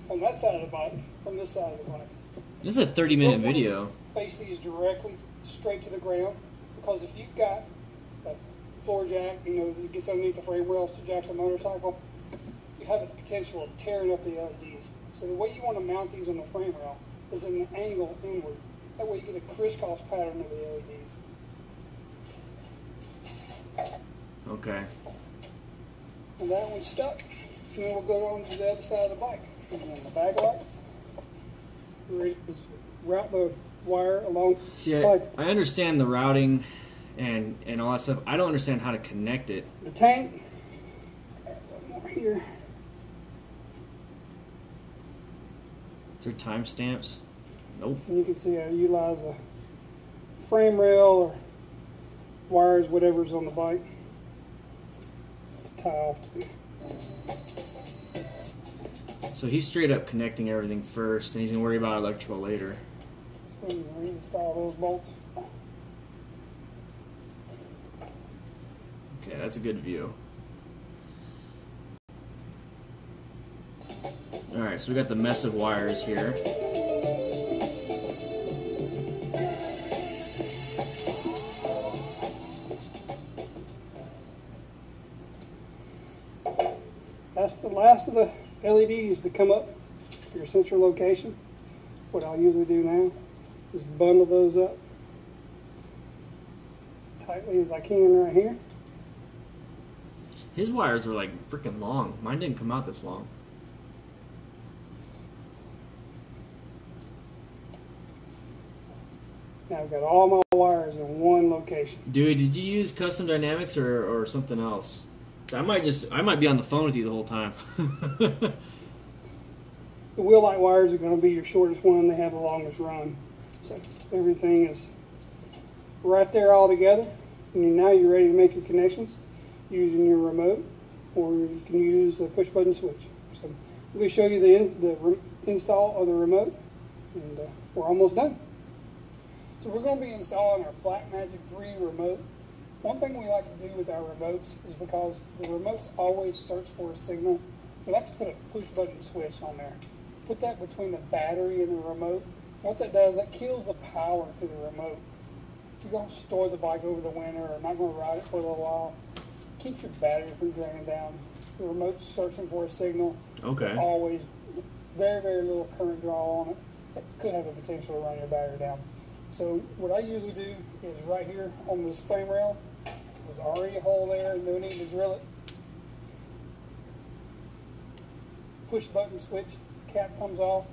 on that side of the bike, from this side of the bike. This is a 30-minute video. Face these directly straight to the ground, because if you've got a floor jack, that gets underneath the frame rails to jack the motorcycle, you have the potential of tearing up the LEDs. So the way you want to mount these on the frame rail is in an angle inward. That way you get a crisscross pattern of the LEDs. Okay. And that one's stuck. And then we'll go on to the other side of the bike. And then the back lights. Just route the wire along. See, I understand the routing and all that stuff. I don't understand how to connect it. The tank. Over here. Is there timestamps? Nope. And you can see how to utilize the frame rail or wires, whatever's on the bike, to tie off to. So he's straight up connecting everything first, and he's going to worry about electrical later. So you reinstall those bolts. Okay, that's a good view. Alright, so we got the mess of wires here. That's the last of the LEDs to come up for your central location. What I'll usually do now is bundle those up as tightly as I can right here. His wires are like freaking long. Mine didn't come out this long. Now I've got all my wires in one location. Dewey, did you use custom dynamics or something else? I might be on the phone with you the whole time. The wheel light wires are going to be your shortest one. They have the longest run. So everything is right there all together. And now you're ready to make your connections using your remote, or you can use the push button switch. So let me show you the install of the remote, and we're almost done. So we're going to be installing our Blackmagic 3 remote. One thing we like to do with our remotes is, because the remotes always search for a signal, we like to put a push button switch on there. Put that between the battery and the remote. What that does, that kills the power to the remote. If you're going to store the bike over the winter or not going to ride it for a little while, keep your battery from draining down. The remote's searching for a signal. Okay. Always very, very little current draw on it. That could have the potential to run your battery down. So what I usually do is right here on this frame rail, there's already a hole there, no need to drill it. Push button switch, cap comes off.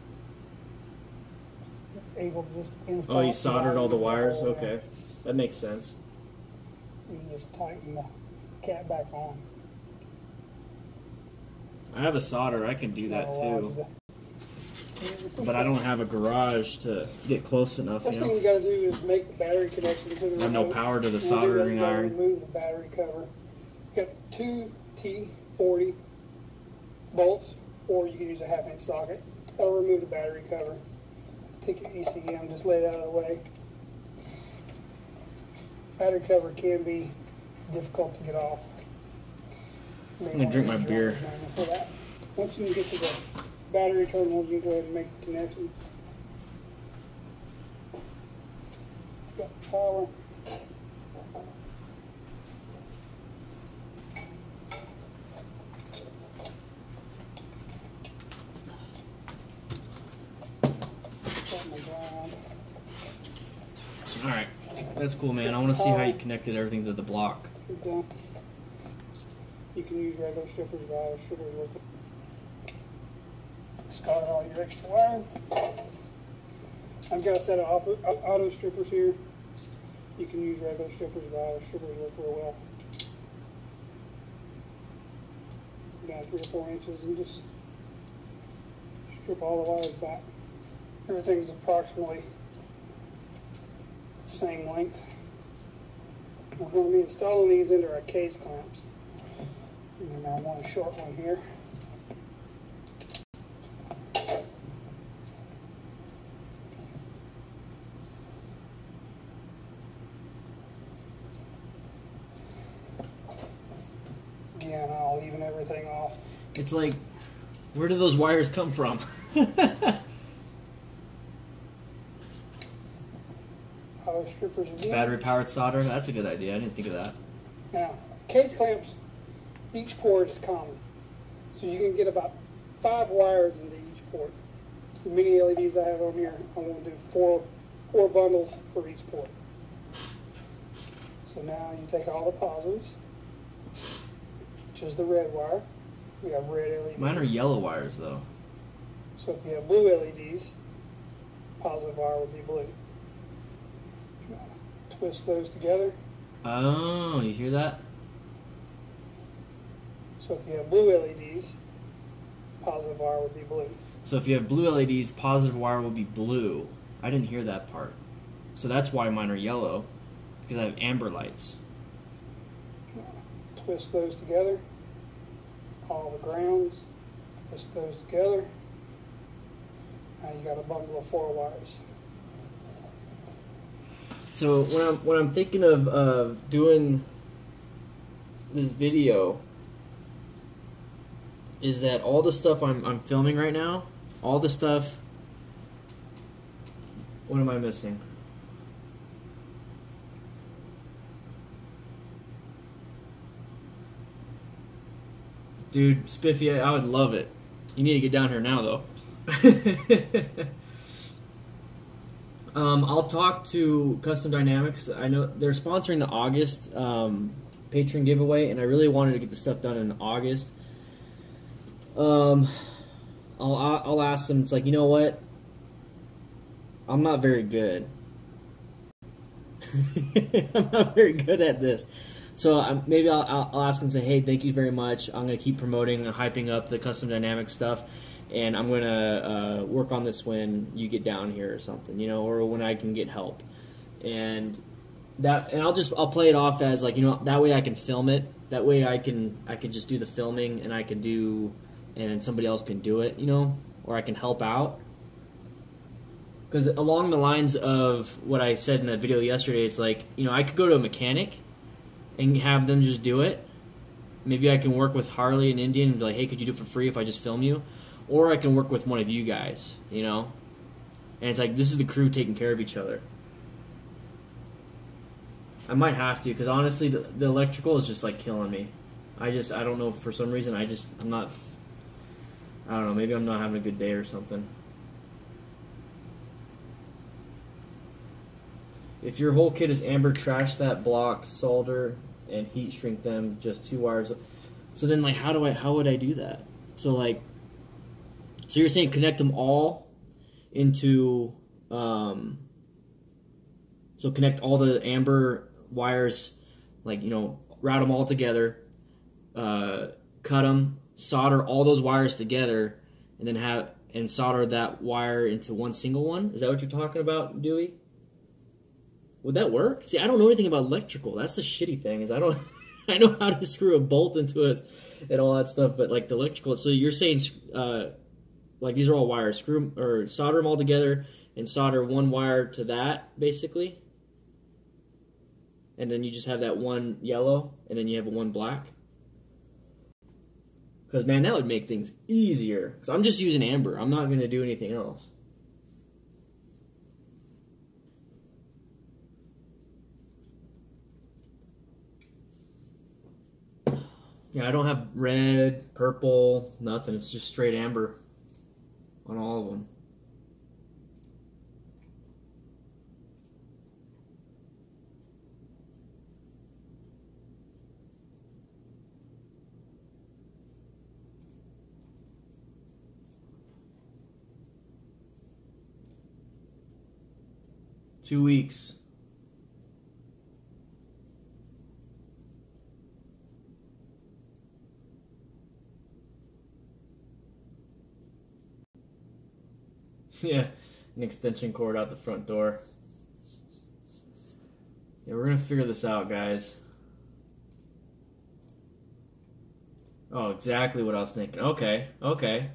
Able to just install. Oh, you soldered all the wires? Okay. That makes sense. You can just tighten the cap back on. I have a solder. I can do that too. But I don't have a garage to get close enough. First thing you got to do is make the battery connection to the remote. I have no power to the soldering iron. Remove the battery cover. You've got 2 T40 bolts, or you can use a 1/2-inch socket. That'll remove the battery cover. Take your ECM, just lay it out of the way. Battery cover can be difficult to get off. I'm going to drink my beer. For that. Once you can get to the battery terminals, you can go ahead and make the connections. Got power. Alright, that's cool, man. I want to see how you connected everything to the block. You can use regular strippers, wire strippers with it. Discard all your extra wire. I've got a set of auto strippers here. You can use regular strippers, wire strippers work real well. Down 3 or 4 inches and just strip all the wires back. Everything's approximately the same length. We're going to be installing these into our cage clamps. And then our one short one here. Again, I'll even everything off. It's like, where do those wires come from? Auto strippers again. Battery powered solder? That's a good idea. I didn't think of that. Now, cage clamps, each port is common. So you can get about 5 wires into each port. The mini LEDs I have on here, I'm going to do four bundles for each port. So now you take all the positives, which is the red wire. We have red LEDs. Mine are yellow wires, though. So if you have blue LEDs, positive wire would be blue. Twist those together. Oh, you hear that? So if you have blue LEDs, positive wire would be blue. So if you have blue LEDs, positive wire will be blue. I didn't hear that part. So that's why mine are yellow, because I have amber lights. Twist those together. All the grounds. Twist those together. Now you got a bundle of 4 wires. So when I'm thinking of doing this video, is that all the stuff I'm filming right now, all the stuff. What am I missing? Dude, Spiffy, I would love it. You need to get down here now, though. I'll talk to Custom Dynamics. I know they're sponsoring the August Patreon giveaway, and I really wanted to get the stuff done in August. I'll ask them. It's like, you know what? I'm not very good. I'm not very good at this. So maybe I'll ask them and say, hey, thank you very much. I'm going to keep promoting and hyping up the Custom Dynamics stuff. and I'm gonna work on this when you get down here or something, you know, or when I can get help. And I'll play it off as like, you know, that way I can film it. That way I can just do the filming, and and somebody else can do it, you know, or I can help out. Because along the lines of what I said in that video yesterday, it's like, you know, I could go to a mechanic and have them just do it. Maybe I can work with Harley and Indian and be like, hey, could you do it for free if I just film you? Or I can work with one of you guys, you know? And it's like, this is the crew taking care of each other. I might have to, because honestly, the electrical is just like killing me. I don't know, for some reason, I don't know, maybe I'm not having a good day or something. If your whole kit is amber, trash that block, solder, and heat shrink them, just 2 wires. So then, like, how would I do that? So, like, so you're saying connect them all into, so connect all the amber wires, like, you know, route them all together, cut them, solder all those wires together, and then solder that wire into one single one? Is that what you're talking about, Duey? Would that work? See, I don't know anything about electrical. That's the shitty thing, is I know how to screw a bolt into it and all that stuff, but like the electrical, so you're saying, like these are all wires, solder them all together and solder one wire to that, basically? And then you just have that one yellow, and then you have one black? Because, man, that would make things easier. Because I'm just using amber. I'm not going to do anything else. Yeah, I don't have red, purple, nothing. It's just straight amber on all of them. Two weeks. Yeah, an extension cord out the front door. Yeah, we're gonna figure this out, guys. Oh, exactly what I was thinking. Okay, okay.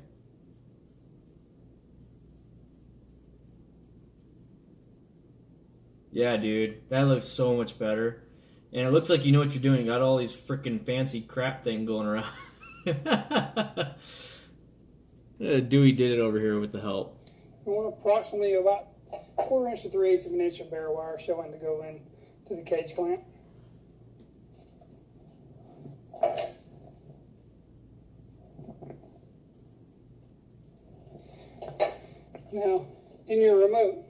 Yeah, dude, that looks so much better. And it looks like you know what you're doing. You got all these freaking fancy crap thing going around. Dewey did it over here with the help. We want approximately about 1/4 inch to 3/8 of an inch of bare wire showing to go in to the cage clamp. Now, in your remote,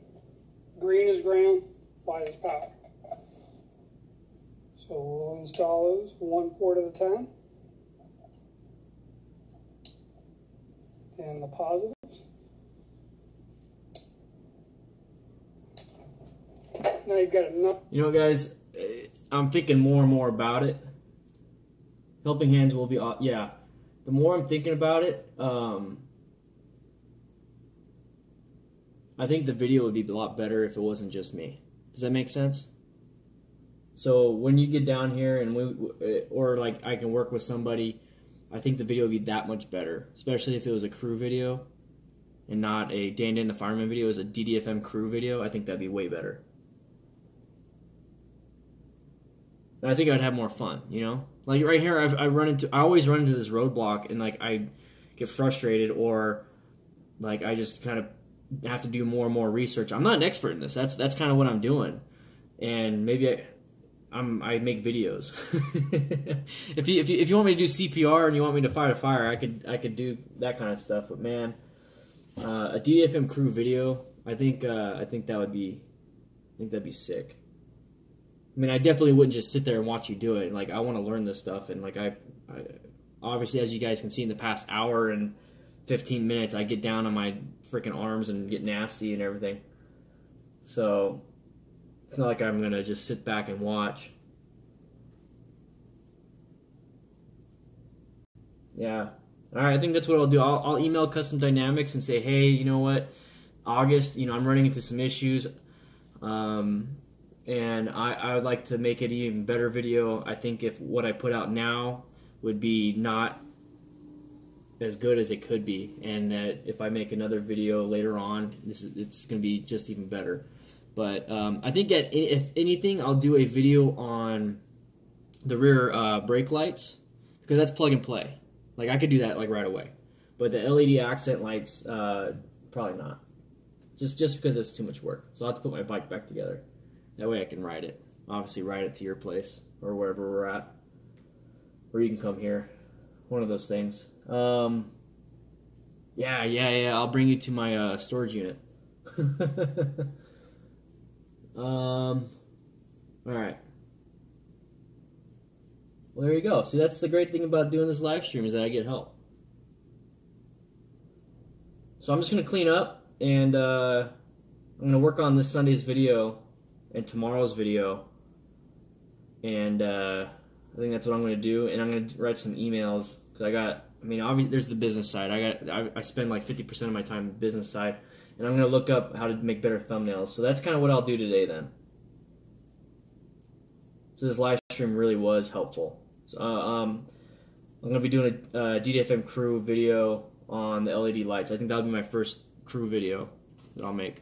green is ground, white is power. So we'll install those 1 port at a time. Then the positives. Now you've got enough. You know, guys, I'm thinking more and more about it. Helping hands will be, yeah. The more I'm thinking about it, I think the video would be a lot better if it wasn't just me. Does that make sense? So when you get down here and or like I can work with somebody, I think the video would be that much better, especially if it was a crew video and not a DanDanTheFireman video. It was a DDFM crew video. I think that'd be way better. And I think I'd have more fun, you know? Like right here, I always run into this roadblock and like I get frustrated, or like I just kind of have to do more and more research. I'm not an expert in this. That's kind of what I'm doing, and maybe I make videos. if you want me to do CPR and you want me to fight a fire, I could do that kind of stuff. But man, a DDFM crew video, I think that'd be sick. I mean, I definitely wouldn't just sit there and watch you do it. Like, I want to learn this stuff, and like I obviously, as you guys can see in the past hour and 15 minutes, I get down on my freaking arms and get nasty and everything. So it's not like I'm gonna just sit back and watch. Yeah, All right, I think that's what I'll do. I'll email Custom Dynamics and say, hey, you know what, August, you know, I'm running into some issues, and I would like to make it an even better video. I think if what I put out now would be not as good as it could be, and that if I make another video later on, it's going to be just even better. But I think that if anything, I'll do a video on the rear brake lights, because that's plug and play. Like, I could do that like right away. But the LED accent lights, probably not. Just because it's too much work. So I'll have to put my bike back together. That way I can ride it. Obviously ride it to your place or wherever we're at. Or you can come here. One of those things. Yeah. I'll bring you to my storage unit. All right. Well, there you go. See, that's the great thing about doing this live stream, is that I get help. So I'm just gonna clean up, and I'm gonna work on this Sunday's video and tomorrow's video, and I think that's what I'm gonna do. And I'm gonna write some emails, because I mean, obviously there's the business side. I spend like 50% of my time on the business side, and I'm gonna look up how to make better thumbnails. So that's kind of what I'll do today then. So this live stream really was helpful. So I'm gonna be doing a DDFM crew video on the LED lights. I think that'll be my first crew video that I'll make.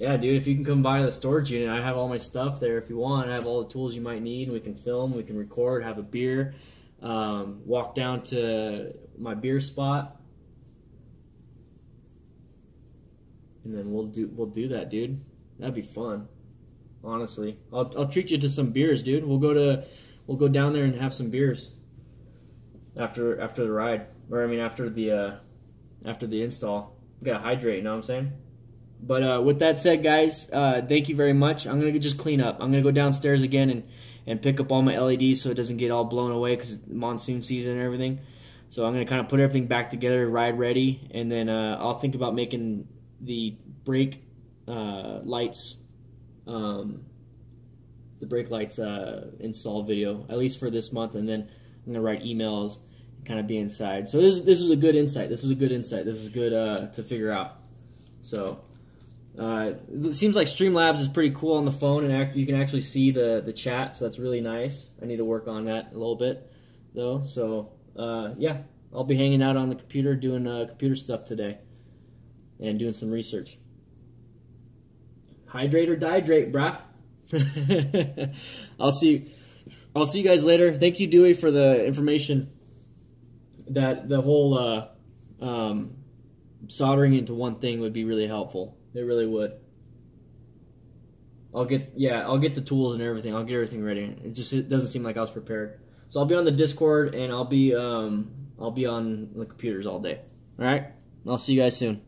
Yeah, dude, if you can come by the storage unit, I have all my stuff there if you want. I have all the tools you might need, and we can film, we can record, have a beer, walk down to my beer spot, and then we'll do that, dude. That'd be fun. Honestly, I'll treat you to some beers, dude. We'll go down there and have some beers after the ride, or I mean after the install. We gotta hydrate, you know what I'm saying? But with that said, guys, thank you very much. I'm gonna just clean up. I'm gonna go downstairs again and pick up all my LEDs so it doesn't get all blown away because it's monsoon season and everything. So I'm gonna kind of put everything back together, ride ready, and then I'll think about making the brake lights. The brake lights install video, at least for this month, and then I'm gonna write emails and kind of be inside. So this was a good insight. This was good to figure out. So it seems like Streamlabs is pretty cool on the phone, and you can actually see the chat, so that's really nice. I need to work on that a little bit though. So yeah, I'll be hanging out on the computer doing computer stuff today and doing some research. Hydrate or dihydrate, brah. I'll see you guys later. Thank you, Duey, for the information. That the whole soldering into one thing would be really helpful. It really would. I'll get the tools and everything. I'll get everything ready. It doesn't seem like I was prepared. So I'll be on the Discord, and I'll be on the computers all day. All right. I'll see you guys soon.